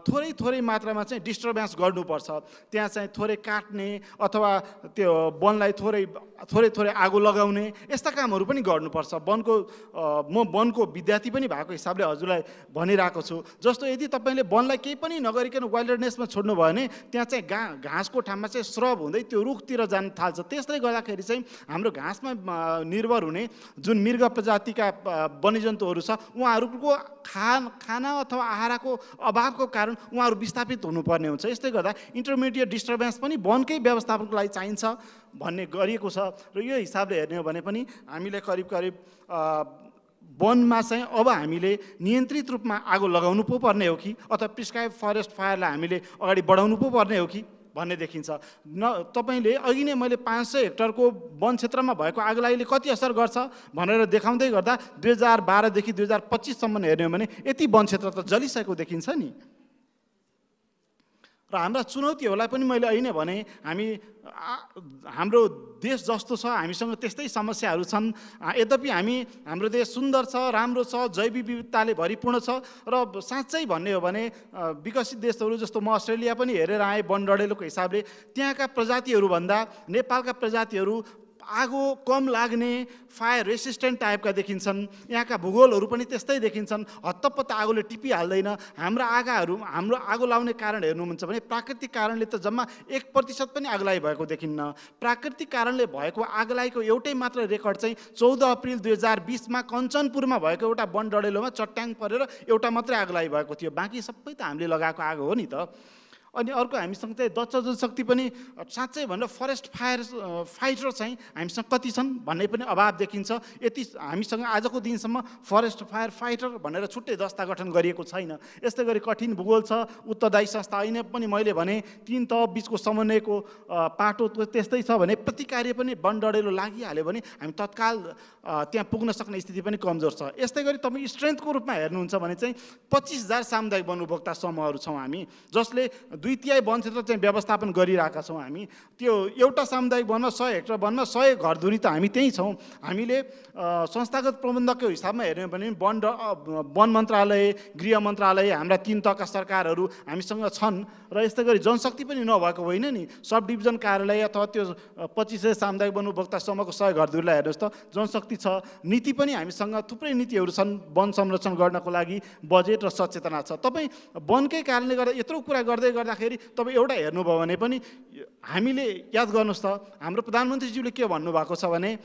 थोरै मात्रामा चाहिँ डिस्टर्बेन्स गर्नुपर्छ। त्यहाँ चाहिँ थोरै काट्ने अथवा त्यो वनलाई थोरै आगो लगाउने यस्ता कामहरू पनि गर्नुपर्छ। म वनको विद्यार्थी पनि भएको हिसाबले हजुरलाई भनिरहेको छु। जस्तो यदि तपाईँले वनलाई केही पनि नगरिकन वाइल्डनेसमा छोड्नु भयो भने त्यहाँ चाहिँ घाँसको ठाउँमा चाहिँ स्रब हुँदै त्यो रुखतिर जान थाल्छ। त्यसले गर्दाखेरि चाहिँ हाम्रो घाँसमा निर्भर हुने जुन मृग प्रजातिका वन्यजन्तुहरू छ उहाँहरूको खाना अथवा आहारको अभावको कारण उहाँहरू विस्थापित हुनुपर्ने हुन्छ। यसले गर्दा इन्टरमिडिएट डिस्टर्बेन्स पनि वनकै व्यवस्थापनको लागि चाहिन्छ भन्ने गरिएको छ। र यो हिसाबले हेर्ने हो भने पनि हामीले करिब वनमा चाहिँ अब हामीले नियन्त्रित रूपमा आगो लगाउनु पो पर्ने हो कि अथवा प्रिस्क्राइब फरेस्ट फायरलाई हामीले अगाडि बढाउनु पो पर्ने हो कि भन्ने देखिन्छ। तपाईँले अघि नै मैले 500 हेक्टरको वन क्षेत्रमा भएको आगलागीले कति असर गर्छ भनेर देखाउँदै गर्दा 2012 देखि 2025 सम्म हेर्ने हो भने यति वन क्षेत्र त जलिसकेको देखिन्छ नि। र हाम्रा चुनौतीहरूलाई पनि मैले अहिले भने हाम्रो देश जस्तो छ, हामीसँग त्यस्तै समस्याहरू छन्। यद्यपि हाम्रो देश सुन्दर छ, राम्रो छ, जैविक विविधताले भरिपूर्ण छ र साँच्चै भन्ने हो भने विकसित देशहरू जस्तो म अस्ट्रेलिया पनि हेरेर आएँ वन डढेलोको हिसाबले, त्यहाँका प्रजातिहरूभन्दा नेपालका प्रजातिहरू आगो कम लाग्ने, फायर रेसिस्टेन्ट टाइपका देखिन्छन्। यहाँका भूगोलहरू पनि त्यस्तै देखिन्छन्, हत्तपत्त आगोले टिपिहाल्दैन। हाम्रो आगो लाउने कारण हेर्नुहुन्छ भने प्राकृतिक कारणले त जम्मा 1% पनि आगलागी भएको देखिन्न। प्राकृतिक कारणले भएको आगलागीको एउटै मात्र रेकर्ड चाहिँ 14 अप्रिल 2020मा कञ्चनपुरमा भएको एउटा वन डढेलोमा चट्याङ परेर एउटा मात्रै आगलागी भएको थियो। बाँकी सबै त हामीले लगाएको आगो हो नि त। अनि अर्को हामीसँग चाहिँ दक्ष जनशक्ति पनि साँच्चै भनेर फरेस्ट फाइटर चाहिँ हामीसँग कति छन् भन्ने पनि अभाव देखिन्छ। यति हामीसँग आजको दिनसम्म फरेस्ट फायर फाइटर भनेर छुट्टै दस्ता गठन गरिएको छैन। यस्तै गरी कठिन भूगोल छ, उत्तरदायी संस्था अहिले पनि मैले भने 3 तह बिचको समन्वयको पाटो त्यस्तै छ भने प्रतिकार्य पनि वन डढेलो लागिहाल्यो भने हामी तत्काल त्यहाँ पुग्न सक्ने स्थिति पनि कमजोर छ। यस्तै गरी तपाईँ स्ट्रेन्थको रूपमा हेर्नुहुन्छ भने चाहिँ 25,000 सामुदायिक वन उपभोक्ता समूहहरू छौँ हामी, जसले 2/3 वन क्षेत्र चाहिँ व्यवस्थापन गरिरहेका छौँ हामी। त्यो एउटा सामुदायिक वनमा 100 हेक्टर वनमा 100 घरधुरी त हामी त्यहीँ छौँ। हामीले संस्थागत प्रबन्धकको हिसाबमा हेऱ्यौँ भने वन मन्त्रालय, गृह मन्त्रालय, हाम्रा 3 तहका सरकारहरू हामीसँग छन्। र यस्तै गरी जनशक्ति पनि नभएको होइन नि, सब डिभिजन कार्यालय अथवा त्यो 2500 सामुदायिक वन उपभोक्ता समूहको 100 घरधुरीलाई हेर्नुहोस् त, जनशक्ति छ। नीति पनि हामीसँग थुप्रै नीतिहरू छन् वन संरक्षण गर्नको लागि, बजेट र सचेतना छ। तपाईँ वनकै कारणले गर्दा यत्रो कुरा गर्दै गर्दाखेरि तपाईँ एउटा हेर्नुभयो भने पनि हामीले याद गर्नुहोस् त, हाम्रो प्रधानमन्त्रीज्यूले के भन्नुभएको छ भने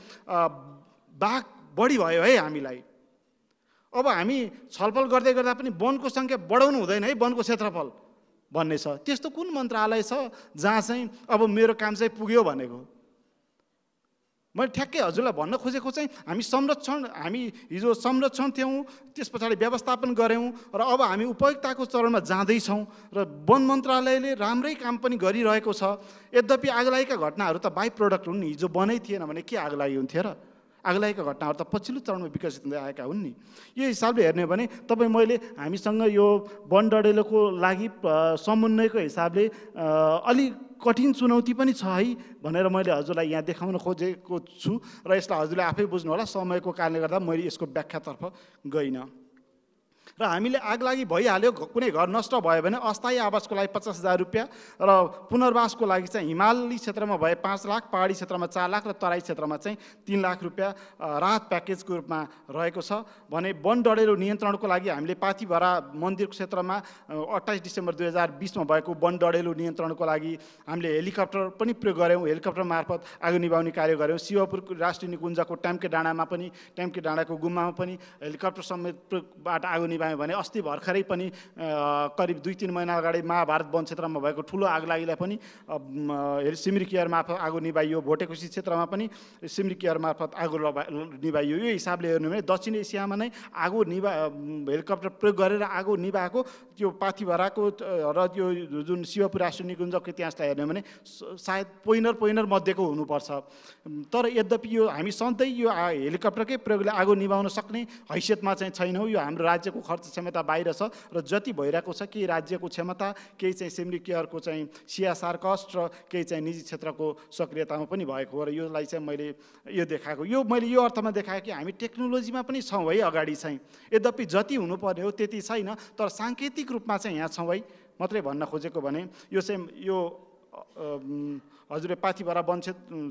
बाघ बढी भयो है हामीलाई। अब हामी छलफल गर्दै गर्दा पनि वनको सङ्ख्या बढाउनु हुँदैन है, वनको क्षेत्रफल भन्ने छ। त्यस्तो कुन मन्त्रालय छ जहाँ चाहिँ अब मेरो काम चाहिँ पुग्यो भनेको? मैले ठ्याक्कै हजुरलाई भन्न खोजेको चाहिँ हामी हिजो संरक्षण थियौँ, त्यस पछाडि व्यवस्थापन गऱ्यौँ र अब हामी उपयुक्तताको चरणमा जाँदैछौँ र वन मन्त्रालयले राम्रै काम पनि गरिरहेको छ। यद्यपि आगलागीका घटनाहरू त बाई प्रोडक्ट हुन् नि, हिजो वनै थिएन भने के आगलागी हुन्थ्यो र? आगलागीका घटनाहरू त पछिल्लो चरणमा विकसित हुँदै आएका हुन् नि। यो हिसाबले हेर्ने हो भने मैले हामीसँग यो वन डढेलोको लागि समन्वयको हिसाबले अलिक कठिन चुनौती पनि छ है भनेर मैले हजुरलाई यहाँ देखाउन खोजेको छु र यसलाई हजुरले आफै बुझ्नु होला। समयको कारणले गर्दा मैले यसको व्याख्यातर्फ गइनँ। र हामीले आगलागी भइहाल्यो, कुनै घर नष्ट भयो भने अस्थायी आवासको लागि 50,000 रुपियाँ र पुनर्वासको लागि चाहिँ हिमाली क्षेत्रमा भए 5 लाख, पहाडी क्षेत्रमा 4 लाख र तराई क्षेत्रमा चाहिँ 3 लाख रुपियाँ राहत प्याकेजको रूपमा रहेको छ भने वन डढेलो नियन्त्रणको लागि हामीले पाथिभरा मन्दिरको क्षेत्रमा 28 डिसेम्बर 2020मा भएको वन डढेलो नियन्त्रणको लागि हामीले हेलिकप्टर पनि प्रयोग गऱ्यौँ। हेलिकप्टर मार्फत आगो निभाउने कार्य गऱ्यौँ। शिवपुर राष्ट्रिय निकुञ्जको ट्याम्के डाँडाको गुम्बामा पनि हेलिकप्टर समेतबाट आगो निभायौँ भने अस्ति भर्खरै पनि करिब 2-3 महिना अगाडि महाभारत वन क्षेत्रमा भएको ठुलो आगलागीलाई पनि सिमरी केयर मार्फत आगो निभाइयो। भोटेकोसी क्षेत्रमा पनि सिमरी केयर मार्फत आगो निभाइयो। यो हिसाबले हेर्नु भने दक्षिण एसियामा नै हेलिकप्टर प्रयोग गरेर आगो निभाएको त्यो पाथिभराको र त्यो जुन शिवपुर राष्ट्रिय निकुञ्जको इतिहासलाई हेर्ने भने सायद पोइनर मध्येको हुनुपर्छ। तर यद्यपि यो हामी सधैँ यो हेलिकप्टरकै प्रयोगले आगो निभाउन सक्ने हैसियतमा चाहिँ छैनौँ। यो हाम्रो राज्यको खर्च क्षमता बाहिर छ र जति भइरहेको छ केही राज्यको क्षमता, केही चाहिँ सिमरी केयरको चाहिँ CSR कस्ट र केही चाहिँ निजी क्षेत्रको सक्रियतामा पनि भएको हो। र योलाई चाहिँ मैले यो देखाएको, मैले यो अर्थमा देखाएँ कि हामी टेक्नोलोजीमा पनि छौँ है अगाडि चाहिँ, यद्यपि जति हुनुपर्ने हो त्यति छैन, तर साङ्केतिक रूपमा चाहिँ यहाँ छौँ है मात्रै भन्न खोजेको भने यो चाहिँ हजुरले पाथिभरा वन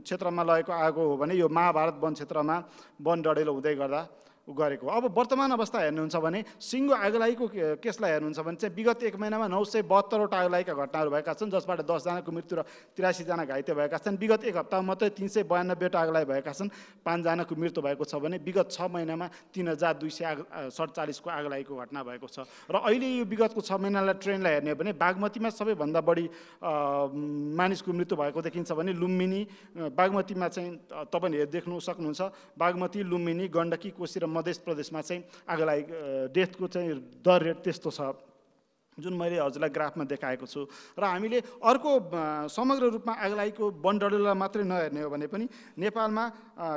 क्षेत्रमा लगेको आगो हो भने यो महाभारत वन क्षेत्रमा वन डढेलो हुँदै गर्दा गरेको। अब वर्तमान अवस्था हेर्नुहुन्छ भने सिङ्गो आगलागीको केसलाई हेर्नुहुन्छ भने चाहिँ विगत 1 महिनामा 972वटा आगलागीका घटनाहरू भएका छन्, जसबाट 10 जनाको मृत्यु र 83 जना घाइते भएका छन्। विगत 1 हप्तामा मात्रै 392वटा आगलागी भएका छन्, 5 जनाको मृत्यु भएको छ भने विगत 6 महिनामा 3247को आगलागीको घटना भएको छ। र अहिले यो विगतको 6 महिनालाई ट्रेन्डलाई हेर्ने हो भने बागमतीमा सबैभन्दा बढी मानिसको मृत्यु भएको देखिन्छ भने लुम्बिनी, बागमतीमा चाहिँ तपाईँले देख्नु सक्नुहुन्छ, बागमती, लुम्बिनी, गण्डकी, कोशी र मध्य प्रदेशमा चाहिँ आगलागी डेथको चाहिँ दर रेट त्यस्तो छ। जुन मैले हजुरलाई ग्राफमा देखाएको छु। र हामीले अर्को समग्र रूपमा आगलागीको बनडडेलोलाई मात्रै नहेर्ने हो भने पनि नेपालमा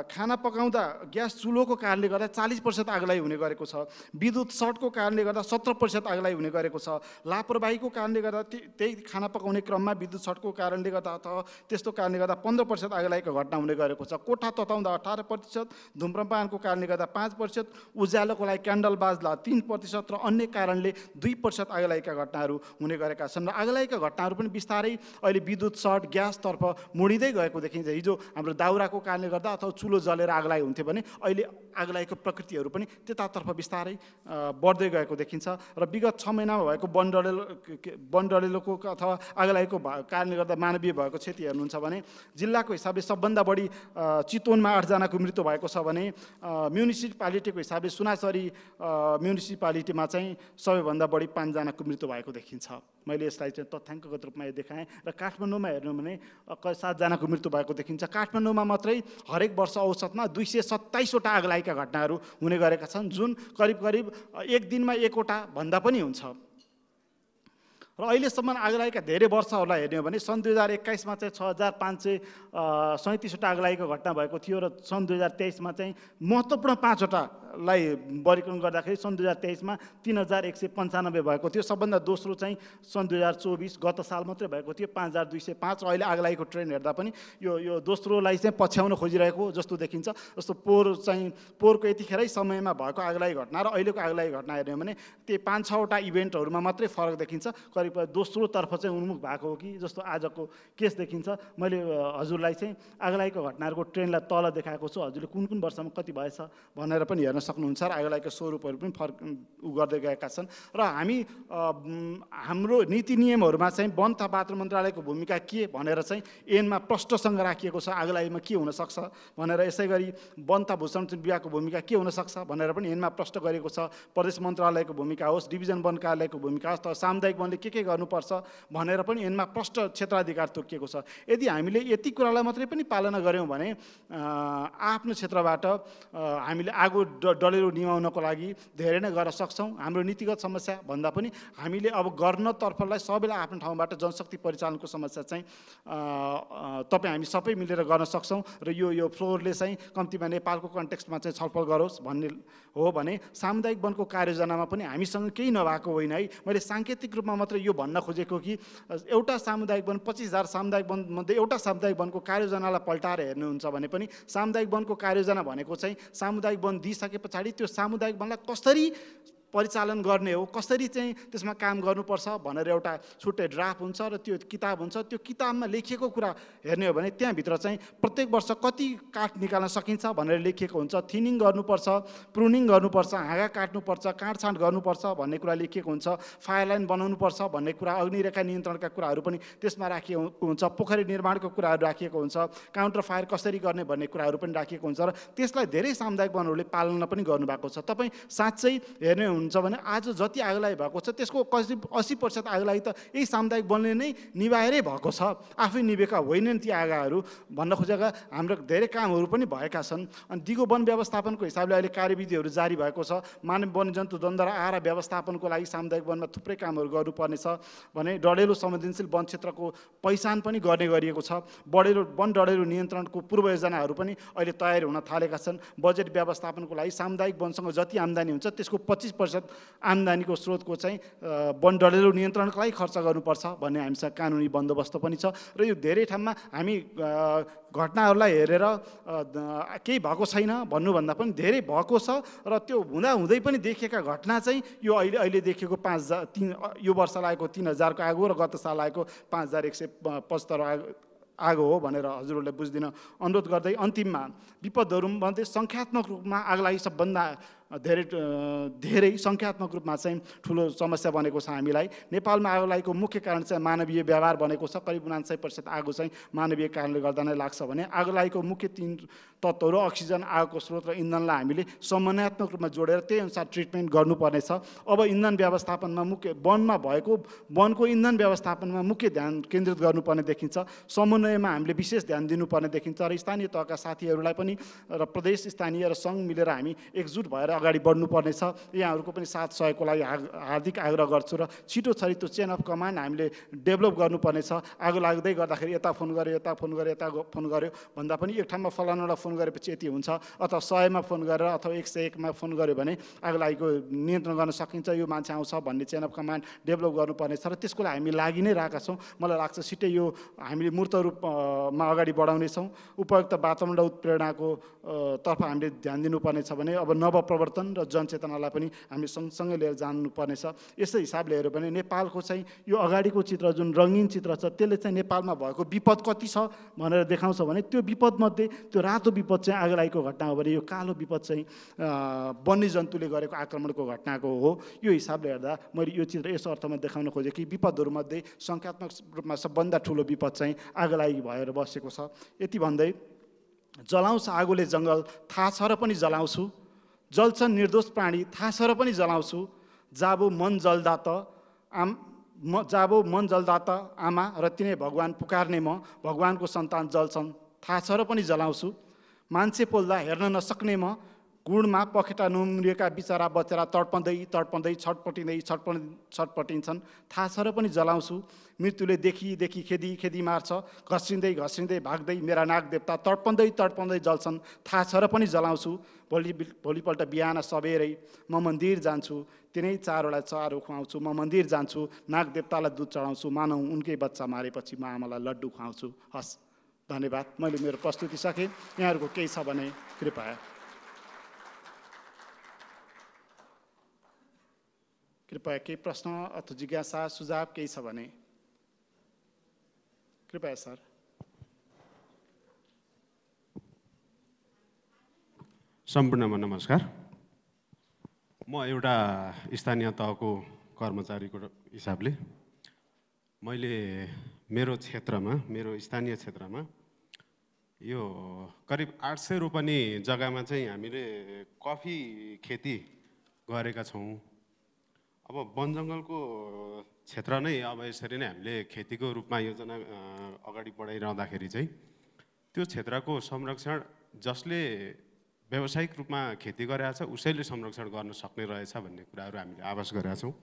खाना पकाउँदा ग्यास चुलोको कारणले गर्दा 40% आगलागी हुने गरेको छ। विद्युत सर्टको कारणले गर्दा 70% आगलागी हुने गरेको छ। लापरवाहीको कारणले गर्दा त्यही खाना पकाउने क्रममा विद्युत सर्टको कारणले गर्दा अथवा त्यस्तो कारणले गर्दा 15% आगलागीको घटना हुने गरेको छ। कोठा तताउँदा 18%, धुम्रपानको कारणले गर्दा 5%, उज्यालोको लागि क्यान्डल बाज्दा 3% र अन्य कारणले 2% आगलागीका घटनाहरू हुने गरेका छन्। र आगलागीका घटनाहरू पनि बिस्तारै अहिले विद्युत सर्ट ग्यासतर्फ मुडिँदै गएको देखिन्छ। हिजो हाम्रो दाउराको कारणले गर्दा अथवा चुलो जलेर आगलागी हुन्थ्यो भने अहिले आगलागीको प्रकृतिहरू पनि त्यतातर्फ बिस्तारै बढ्दै गएको देखिन्छ। र विगत 6 महिनामा भएको बनडडेलोको अथवा आगलागीको कारणले गर्दा मानवीय भएको क्षति हेर्नुहुन्छ भने जिल्लाको हिसाबले सबभन्दा बढी चितवनमा 8 जनाको मृत्यु भएको छ भने म्युनिसिपालिटीको हिसाबले सुनासरी म्युनिसिपालिटीमा चाहिँ सबैभन्दा बढी 5 जनाको मृत्यु भएको देखिन्छ। मैले यसलाई चाहिँ तथ्याङ्कगत रूपमा देखाएँ। र काठमाडौँमा हेर्नु भने 7 जनाको मृत्यु भएको देखिन्छ। काठमाडौँमा मात्रै हरेक वर्ष औसतमा 227 वटा आगलागीका घटनाहरू हुने गरेका छन्, जुन करिब एक दिनमा 1 वटा भन्दा पनि हुन्छ। र अहिलेसम्म आगलागीका धेरै वर्षहरूलाई हेर्ने हो भने सन् 2021मा चाहिँ 6537 वटा आगलागीको घटना भएको थियो र सन् 2023मा चाहिँ महत्त्वपूर्ण 5 वटालाई वर्गीकरण गर्दाखेरि सन् 2023मा 3195 भएको थियो। सबभन्दा दोस्रो चाहिँ सन् 2024 गत साल मात्रै भएको थियो 5205। अहिले आगलागीको ट्रेन्ड हेर्दा पनि यो दोस्रोलाई चाहिँ पछ्याउन खोजिरहेको जस्तो देखिन्छ। जस्तो पोहोरको यतिखेरै समयमा भएको आगलागी घटना र अहिलेको आगलागी घटना हेर्ने हो भने त्यही 5-6 वटा इभेन्टहरूमा मात्रै फरक देखिन्छ। दोस्रोतर्फ चाहिँ उन्मुख भएको हो कि जस्तो आजको केस देखिन्छ। मैले हजुरलाई चाहिँ आगलागीको घटनाहरूको ट्रेन्डलाई तल देखाएको छु। हजुरले कुन वर्षमा कति भएछ भनेर पनि हेर्न सक्नुहुन्छ। र आगलागीको स्वरूपहरू पनि फरक गर्दै गएका छन्। र हाम्रो नीति नियमहरूमा चाहिँ वन तथा वातावरण मन्त्रालयको भूमिका के भनेर चाहिँ ऐनमा प्रष्टसँग राखिएको छ। आगलागीमा के हुनसक्छ भनेर, यसै गरी वन तथा भूसंरक्षण विभागको भूमिका के हुनसक्छ भनेर पनि ऐनमा प्रष्ट गरेको छ। प्रदेश मन्त्रालयको भूमिका होस्, डिभिजन वन कार्यालयको भूमिका होस्, तर सामुदायिक वनले के गर्नुपर्छ भनेर पनि ऐनमा प्रष्ट क्षेत्राधिकार तोकिएको छ। यदि हामीले यति कुरालाई मात्रै पनि पालना गऱ्यौँ भने आफ्नो क्षेत्रबाट हामीले आगो डढेलो निभाउनको लागि धेरै नै गर्न सक्छौँ। हाम्रो नीतिगत समस्या भन्दा पनि हामीले अब गर्नतर्फलाई सबैलाई आफ्नो ठाउँबाट जनशक्ति परिचालनको समस्या चाहिँ हामी सबै मिलेर गर्न सक्छौँ। र यो फ्लोरले चाहिँ कम्तीमा नेपालको कन्टेक्स्टमा चाहिँ छलफल गरोस् भन्ने हो भने सामुदायिक वनको कार्ययोजनामा पनि हामीसँग केही नभएको होइन है। मैले साङ्केतिक रूपमा मात्र यो भन्न खोजेको कि एउटा सामुदायिक वन 25,000 सामुदायिक वन मध्ये एउटा सामुदायिक वनको कार्ययोजनालाई पल्टाएर हेर्नुहुन्छ भने पनि सामुदायिक वनको कार्ययोजना भनेको चाहिँ सामुदायिक वन दिइसके पछाडि त्यो सामुदायिक वनलाई कसरी परिचालन गर्ने हो, कसरी चाहिँ त्यसमा काम गर्नुपर्छ भनेर एउटा छुट्टै ड्राफ्ट हुन्छ र त्यो किताब हुन्छ। त्यो किताबमा लेखिएको कुरा हेर्ने हो भने त्यहाँभित्र चाहिँ प्रत्येक वर्ष कति काठ निकाल्न सकिन्छ भनेर लेखिएको हुन्छ। थिनिङ गर्नुपर्छ, प्रुनिङ गर्नुपर्छ, हाँगा काट्नुपर्छ, काटछाँट गर्नुपर्छ भन्ने कुरा लेखिएको हुन्छ। फायर लाइन बनाउनुपर्छ भन्ने कुरा, अग्निरेखा नियन्त्रणका कुराहरू पनि त्यसमा राखिएको हुन्छ। पोखरी निर्माणको कुराहरू राखिएको हुन्छ। काउन्टर फायर कसरी गर्ने भन्ने कुराहरू पनि राखिएको हुन्छ। र त्यसलाई धेरै सामुदायिक वनहरूले पालना पनि गर्नुभएको छ। तपाईँ साँच्चै हेर्ने हुन्छ भने आज जति आगलागी भएको छ त्यसको करिब 80% आगलागी त यही सामुदायिक वनले नै निभाएरै भएको छ। आफै निभेका होइनन् ती आगाहरू भन्न खोजेका हाम्रो धेरै कामहरू पनि भएका छन्। अनि दिगो वन व्यवस्थापनको हिसाबले अहिले कार्यविधिहरू जारी भएको छ। मानव वन्यजन्तु द्वन्द्व र आहारा व्यवस्थापनको लागि सामुदायिक वनमा थुप्रै कामहरू गर्नुपर्नेछ भने डढेलो संवेदनशील वन क्षेत्रको पहिचान पनि गर्ने गरिएको छ। वन डढेलो नियन्त्रणको पूर्व योजनाहरू पनि अहिले तयारी हुन थालेका छन्। बजेट व्यवस्थापनको लागि सामुदायिक वनसँग जति आम्दानी हुन्छ त्यसको 25% आम्दानीको स्रोतको चाहिँ वन डढेलो नियन्त्रणको लागि खर्च गर्नुपर्छ भन्ने हामीसँग कानुनी बन्दोबस्त पनि छ। र यो धेरै ठाउँमा हामी घटनाहरूलाई हेरेर केही भएको छैन भन्नुभन्दा पनि धेरै भएको छ। र त्यो हुँदै पनि देखिएका घटना चाहिँ यो अहिले देखिएको यो वर्ष लागेको 3000 को आगो र गत साल लागेको 5175 आगो हो भनेर हजुरहरूले बुझ्दिन अनुरोध गर्दै अन्तिममा विपदहरूमध्ये सङ्ख्यात्मक रूपमा आगलागी सबभन्दा धेरै सङ्ख्यात्मक रूपमा चाहिँ ठुलो समस्या बनेको छ हामीलाई। नेपालमा आगलागीको मुख्य कारण चाहिँ मानवीय व्यवहार बनेको छ। करिब 99% आगो चाहिँ मानवीय कारणले गर्दा नै लाग्छ भने आगलागीको मुख्य 3 तत्त्वहरू अक्सिजन, आगोको स्रोत र इन्धनलाई हामीले समन्वयात्मक रूपमा जोडेर त्यही अनुसार ट्रिटमेन्ट गर्नुपर्नेछ। अब इन्धन व्यवस्थापनमा वनमा भएको वनको इन्धन व्यवस्थापनमा मुख्य ध्यान केन्द्रित गर्नुपर्ने देखिन्छ। समन्वयमा हामीले विशेष ध्यान दिनुपर्ने देखिन्छ र स्थानीय तहका साथीहरूलाई पनि र प्रदेश, स्थानीय र सङ्घ मिलेर हामी एकजुट भएर अगाडि बढ्नुपर्नेछ। यहाँहरूको पनि साथ सहयोगको लागि हार्दिक आग्रह गर्छु र छिटो छरितो चेन अफ कमान्ड हामीले डेभलप गर्नुपर्नेछ। आगो लाग्दै गर्दाखेरि यता फोन गर्यो, यता फोन गर्यो, यता फोन गर्यो भन्दा पनि एक ठाउँमा फलानालाई फोन गरेपछि यति हुन्छ, अथवा 100मा फोन गरेर अथवा 101मा फोन गर्यो भने आगो लागेको नियन्त्रण गर्न सकिन्छ, यो मान्छे आउँछ भन्ने चेन अफ कमान्ड डेभलप गर्नुपर्नेछ र त्यसको लागि हामी लागि नै रहेका छौँ। मलाई लाग्छ छिट्टै यो हामीले मूर्त रूपमा अगाडि बढाउनेछौँ। उपयुक्त वातावरण र उत्प्रेरणाको तर्फ हामीले ध्यान दिनुपर्नेछ भने अब नवप्रवर्तन र जनचेतनालाई पनि हामी सँगसँगै लिएर जानुपर्नेछ। यस्तै हिसाबले हेऱ्यो भने नेपालको चाहिँ यो अगाडिको चित्र जुन रङ्गीन चित्र छ त्यसले चाहिँ नेपालमा भएको विपद कति छ भनेर देखाउँछ भने त्यो विपदमध्ये त्यो रातो विपद चाहिँ आगो लागेको घटना हो भने यो कालो विपद चाहिँ वन्यजन्तुले गरेको आक्रमणको घटनाको हो। यो हिसाबले हेर्दा मैले यो चित्र यस अर्थमा देखाउन खोजेँ कि विपदहरूमध्ये सङ्ख्यात्मक रूपमा सबभन्दा ठुलो विपद चाहिँ आगोलागी भएर बसेको छ। यति भन्दै जलाउँछ आगोले जङ्गल थाहा छ र पनि जलाउँछु, जल्छन् निर्दोष प्राणी थाहा छ र पनि जलाउँछु, जाबो मन जल्दा त जाबो मन जल्दा त आमा र तिनै भगवान् पुकार्ने म, भगवानको सन्तान जल्छन् थाहा छ र पनि जलाउँछु, मान्छे पोल्दा हेर्न नसक्ने म, गुणमा पखेटा नुम्रिएका बिचरा बचेरा तडपँदै तडपँदै छटपटिन्छन् थाहा छ र पनि जलाउँछु, मृत्युले देखी खेदी मार्छ, घस्रिँदै भाग्दै मेरा नाग देवता तडपँदै जल्छन् थाहा छ र पनि जलाउँछु, भोलिपल्ट बिहान सबेरै म मन्दिर जान्छु, तिनै चारवटा चारो खुवाउँछु, म मन्दिर जान्छु, नाग देवतालाई दुध चढाउँछु, मानौ उनकै बच्चा मारेपछि म आमालाई लड्डु खुवाउँछु। हस्, धन्यवाद। मैले मेरो प्रस्तुति सकेँ। यहाँहरूको केही छ भने कृपया केही प्रश्न अथवा जिज्ञासा सुझाव केही छ भने कृपया सर। सम्पूर्णमा नमस्कार। म एउटा स्थानीय तहको कर्मचारीको हिसाबले मैले मेरो स्थानीय क्षेत्रमा यो करिब 800 रोपनी जग्गामा चाहिँ हामीले कफी खेती गरेका छौँ। अब वन जङ्गलको क्षेत्र नै अब यसरी नै हामीले खेतीको रूपमा योजना अगाडि बढाइरहँदाखेरि चाहिँ त्यो क्षेत्रको संरक्षण जसले व्यावसायिक रूपमा खेती गरेका छ उसैले संरक्षण गर्न सक्ने रहेछ भन्ने कुराहरू हामीले आभास गरेका छौँ।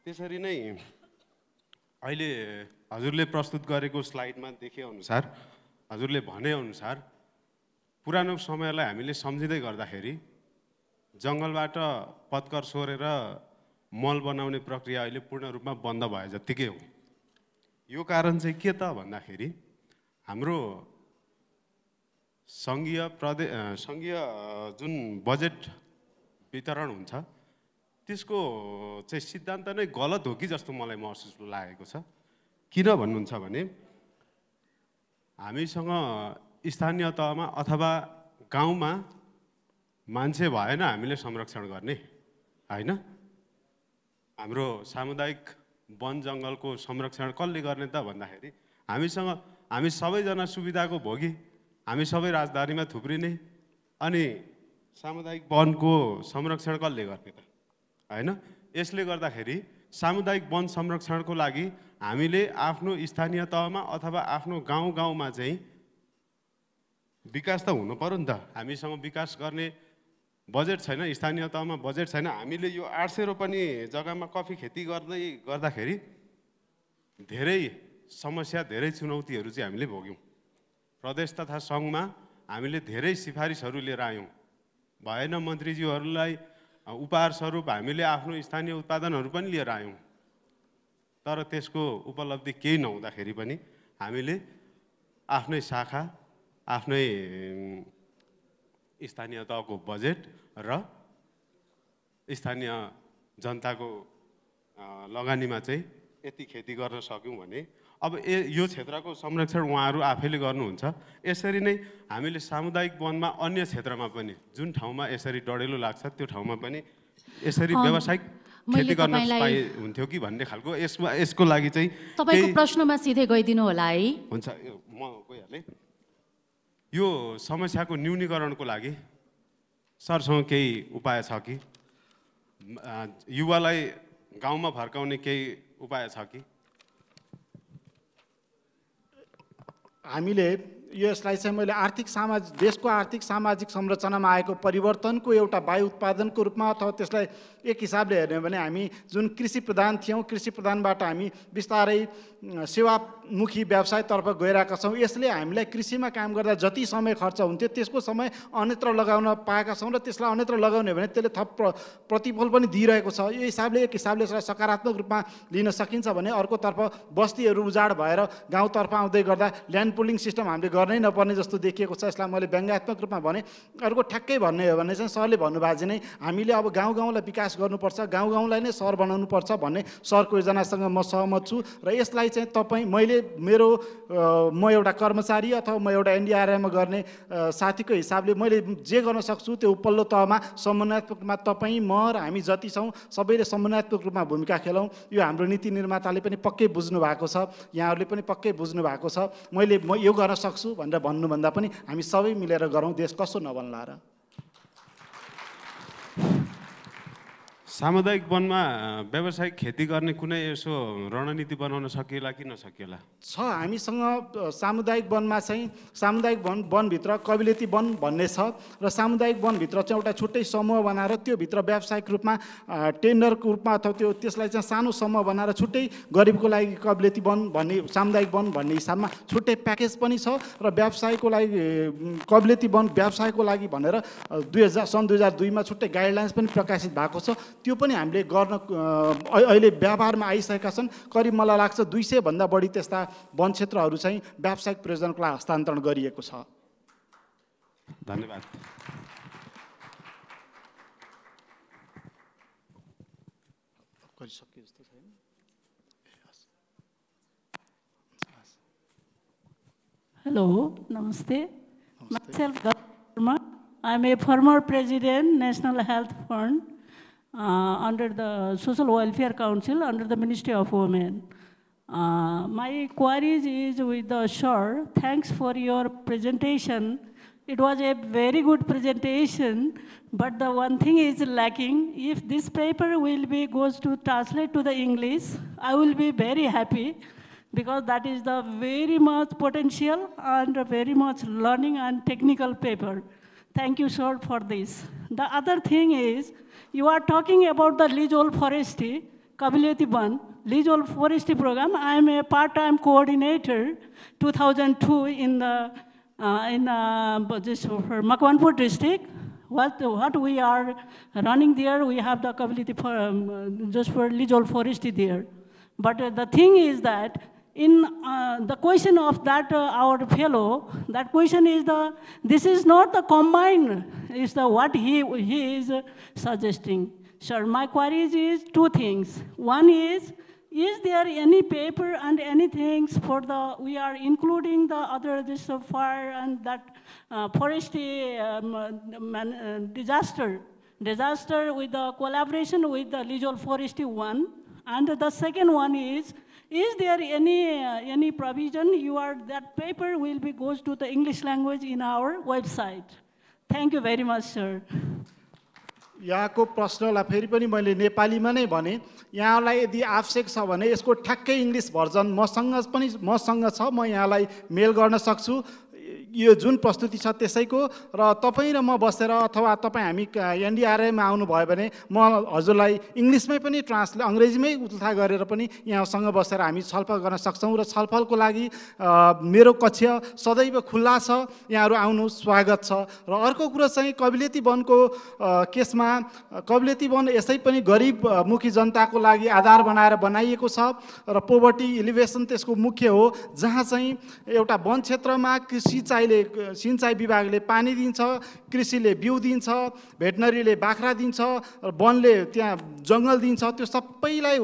त्यसरी नै अहिले हजुरले प्रस्तुत गरेको स्लाइडमा देखेअनुसार, हजुरले भनेअनुसार पुरानो समयलाई हामीले सम्झिँदै गर्दाखेरि जङ्गलबाट पत्कर सोरेर मल बनाउने प्रक्रिया अहिले पूर्ण रूपमा बन्द भए जत्तिकै हो। यो कारण चाहिँ के त भन्दाखेरि हाम्रो सङ्घीय जुन बजेट वितरण हुन्छ त्यसको चाहिँ सिद्धान्त नै गलत हो कि जस्तो मलाई महसुस लागेको छ। किन भन्नुहुन्छ भने हामीसँग स्थानीय तहमा अथवा गाउँमा मान्छे भएन हामीले संरक्षण गर्ने, होइन? हाम्रो सामुदायिक वन जङ्गलको संरक्षण कसले गर्ने त भन्दाखेरि हामी सबैजना सुविधाको भोगी, हामी सबै राजधानीमा थुप्रिने, अनि सामुदायिक वनको संरक्षण कसले गर्ने त, होइन? यसले गर्दाखेरि सामुदायिक वन संरक्षणको लागि हामीले आफ्नो स्थानीय तहमा अथवा आफ्नो गाउँमा चाहिँ विकास त हुनु पर्यो नि त। हामीसँग विकास गर्ने बजेट छैन, स्थानीय तहमा बजेट छैन। हामीले यो 800 रोपनी जग्गामा कफी खेती गर्दाखेरि धेरै समस्या, धेरै चुनौतीहरू चाहिँ हामीले भोग्यौँ। प्रदेश तथा सङ्घमा हामीले धेरै सिफारिसहरू लिएर आयौँ। भएन मन्त्रीज्यूहरूलाई उपहार स्वरूप हामीले आफ्नो स्थानीय उत्पादनहरू पनि लिएर आयौँ। तर त्यसको उपलब्धि केही नहुँदाखेरि पनि हामीले आफ्नै शाखा, आफ्नै स्थानीय तहको बजेट र स्थानीय जनताको लगानीमा चाहिँ यति खेती गर्न सक्यौँ भने अब यो क्षेत्रको संरक्षण उहाँहरू आफैले गर्नुहुन्छ। यसरी नै हामीले सामुदायिक वनमा अन्य क्षेत्रमा पनि जुन ठाउँमा यसरी डढेलो लाग्छ त्यो ठाउँमा पनि यसरी व्यावसायिक खेती गर्न हुन्थ्यो कि भन्ने खालको यसको लागि चाहिँ तपाईको प्रश्नमा सिधै गइदिनु होला है। हुन्छ, म गइहालेँ। यो समस्याको न्यूनीकरणको लागि सरसँग केही उपाय छ कि? युवालाई गाउँमा फर्काउने केही उपाय छ कि? हामीले यसलाई चाहिँ मैले देशको आर्थिक सामाजिक संरचनामा आएको परिवर्तनको एउटा वायु उत्पादनको रूपमा अथवा त्यसलाई एक हिसाबले हेर्ने हो भने हामी जुन कृषि प्रधान थियौँ, कृषि प्रधानबाट हामी बिस्तारै सेवामुखी व्यवसायतर्फ गइरहेका छौँ। यसले हामीलाई कृषिमा काम गर्दा जति समय खर्च हुन्थ्यो त्यसको समय अन्यत्र लगाउन पाएका छौँ र त्यसलाई अन्यत्र लगाउने भने त्यसले थप प्रतिफल पनि दिइरहेको छ। यो हिसाबले एक हिसाबले यसलाई सकारात्मक रूपमा लिन सकिन्छ भने अर्कोतर्फ बस्तीहरू उजाड भएर गाउँतर्फ आउँदै गर्दा ल्यान्ड पुलिङ सिस्टम हामीले गर्नै नपर्ने जस्तो देखिएको छ। यसलाई मैले व्यङ्ग्यात्मक रूपमा भने। अर्को ठ्याक्कै भन्ने हो भने चाहिँ सरले भन्नुभएको नै हामीले अब गाउँ गाउँलाई विकास गर्नुपर्छ, गाउँ गाउँलाई नै सहर बनाउनुपर्छ भन्ने सरको योजनासँग म सहमत छु। र यसलाई चाहिँ म एउटा कर्मचारी अथवा म एउटा एनडीआरएममा गर्ने साथीको हिसाबले मैले जे गर्न सक्छु त्यो उपल्लो तहमा समन्वयात्मक रूपमा तपाईँ, म र हामी जति छौँ सबैले समन्वयात्मक रूपमा भूमिका खेलौँ। यो हाम्रो नीति निर्माताले पनि पक्कै बुझ्नु भएको छ, यहाँहरूले पनि पक्कै बुझ्नु भएको छ। म यो गर्न सक्छु भनेर भन्नुभन्दा पनि हामी सबै मिलेर गरौँ, देश कसो नबन्ला र। सामुदायिक वनमा व्यावसायिक खेती गर्ने कुनै यसो रणनीति बनाउन सकिएला कि नसकिएला? छ, हामीसँग सामुदायिक वनमा चाहिँ सामुदायिक वनभित्र कबिलियती वन भन्ने छ र सामुदायिक वनभित्र चाहिँ एउटा छुट्टै समूह बनाएर त्योभित्र व्यावसायिक रूपमा टेन्डरको रूपमा अथवा त्यसलाई चाहिँ सानो समूह बनाएर छुट्टै गरिबको लागि कबिलियती वन भन्ने सामुदायिक वन भन्ने हिसाबमा छुट्टै प्याकेज पनि छ र व्यवसायको लागि कबिलियती वन व्यवसायको लागि भनेर सन् 2002मा छुट्टै गाइडलाइन्स पनि प्रकाशित भएको छ। त्यो पनि हामीले गर्न अहिले व्यापारमा आइसकेका छन्। करिब मलाई लाग्छ 200 भन्दा बढी त्यस्ता वन क्षेत्रहरू चाहिँ व्यावसायिक प्रयोजनको लागि हस्तान्तरण गरिएको छ। धन्यवाद। Hello, namaste. Myself, Gautam. I'm a former president, National Health Fund, under the Social Welfare Council, under the Ministry of Women. My queries is with the sir. Thanks for your presentation. It was a very good presentation, but the one thing is lacking. If this paper goes to translate to the English, I will be very happy, because that is the very much potential and very much learning and technical paper. Thank you, sir, for this. The other thing is, you are talking about the leasehold forestry, Kabiliyati Ban, leasehold forestry program. I am a part-time coordinator, 2002 in Makwanpur district. What we are running there, we have the Kabiliyati just for leasehold forestry there. But the thing is that in the question of that our fellow, that question is this is not the combined, is what he is suggesting. Sir, my queries is two things. One is there any paper and anything for we are including the other, this fire and that forestry disaster with the collaboration with the leasehold forestry one. And the second one is there any provision that paper goes to the English language in our website? Thank you very much, sir. यहाँको प्रश्नलाई फेरि पनि मैले नेपालीमा नै भने, यहाँलाई यदि आवश्यक छ भने यसको ठ्याक्कै इङ्ग्लिस भर्जन मसँग छ, म यहाँलाई मेल गर्न सक्छु। यो जुन प्रस्तुति छ त्यसैको, र तपाईँ र म बसेर अथवा तपाईँ हामी एनडीआरएममा आउनुभयो भने म हजुरलाई इङ्ग्लिसमै पनि अङ्ग्रेजीमै उल्था गरेर पनि यहाँसँग बसेर हामी छलफल गर्न सक्छौँ। र छलफलको लागि मेरो कक्ष सदैव खुल्ला छ, यहाँहरू आउनु स्वागत छ। र अर्को कुरो चाहिँ कबिलियती वनको केसमा, कबिलियती वन यसै पनि गरिबमुखी जनताको लागि आधार बनाएर बनाइएको छ र पोभर्टी इलिभेसन त्यसको मुख्य हो, जहाँ चाहिँ एउटा वन क्षेत्रमा सिँचाइ विभागले पानी दिन्छ, कृषिले बिउ दिन्छ, भेटनरीले बाख्रा दिन्छ, वनले त्यहाँ जङ्गल दिन्छ। त्यो सबैलाई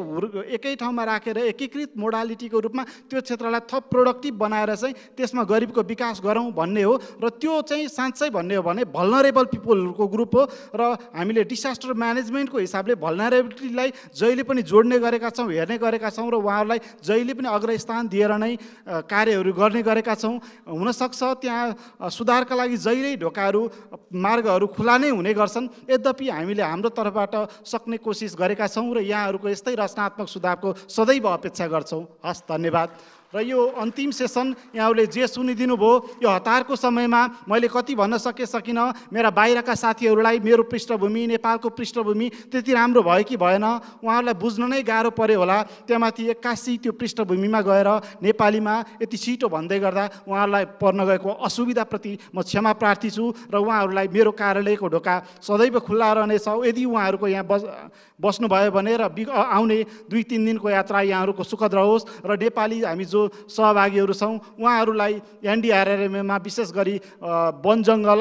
एकै ठाउँमा राखेर एकीकृत मोडालिटीको रूपमा त्यो क्षेत्रलाई थप प्रोडक्टिभ बनाएर चाहिँ त्यसमा गरिबको विकास गरौँ भन्ने हो। र त्यो चाहिँ साँच्चै भन्ने हो भने भल्नरेबल पिपलको ग्रुप हो, र हामीले डिसास्टर म्यानेजमेन्टको हिसाबले भल्नरेबिलिटीलाई जहिले पनि जोड्ने गरेका छौँ, हेर्ने गरेका छौँ, र उहाँहरूलाई जहिले पनि अग्रस्थान दिएर नै कार्यहरू गर्ने गरेका छौँ। हुनसक्छ त्यहाँ सुधारका लागि जहिल्यै ढोकाहरू मार्गहरू खुला नै हुने गर्छन्, यद्यपि हामीले हाम्रो तर्फबाट सक्ने कोसिस गरेका छौँ र यहाँहरूको यस्तै रचनात्मक सुधारको सदैव अपेक्षा गर्छौँ। हस्, धन्यवाद। र र यो अन्तिम सेसन यहाँहरूले जे सुनिदिनु भयो, यो हतारको समयमा मैले कति भन्न सकिनँ। मेरा बाहिरका साथीहरूलाई मेरो पृष्ठभूमि, नेपालको पृष्ठभूमि त्यति राम्रो भयो कि भएन उहाँहरूलाई बुझ्न नै गाह्रो पर्यो होला। त्यहाँमाथि 81 त्यो पृष्ठभूमिमा गएर नेपालीमा यति छिटो भन्दै गर्दा उहाँहरूलाई पर्न गएको असुविधाप्रति म क्षमा प्रार्थी छु र उहाँहरूलाई मेरो कार्यालयको ढोका सदैव खुल्ला रहनेछ। यदि उहाँहरूको यहाँ बस्नुभयो भने र आउने 2-3 दिनको यात्रा यहाँहरूको सुखद रहोस् र नेपाली हामी जो सहभागीहरू छौँ उहाँहरूलाई एनडीआरआरएममा विशेष गरी वन जङ्गल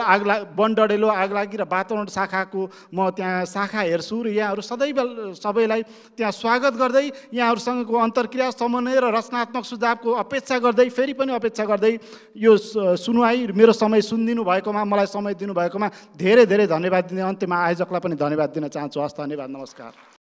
वन डढेलो आगलागी र वातावरण शाखाको म त्यहाँ शाखा हेर्छु र यहाँहरू सदैव सबैलाई त्यहाँ स्वागत गर्दै यहाँहरूसँगको अन्तर्क्रिया समन्वय र रचनात्मक सुझावको अपेक्षा गर्दै फेरि पनि अपेक्षा गर्दै यो सुनुवाई मेरो समय सुनिदिनु भएकोमा, मलाई समय दिनुभएकोमा धेरै धेरै धन्यवाद दिने अन्त्यमा आयोजकलाई पनि धन्यवाद दिन चाहन्छु। हस्, धन्यवाद, नमस्कार।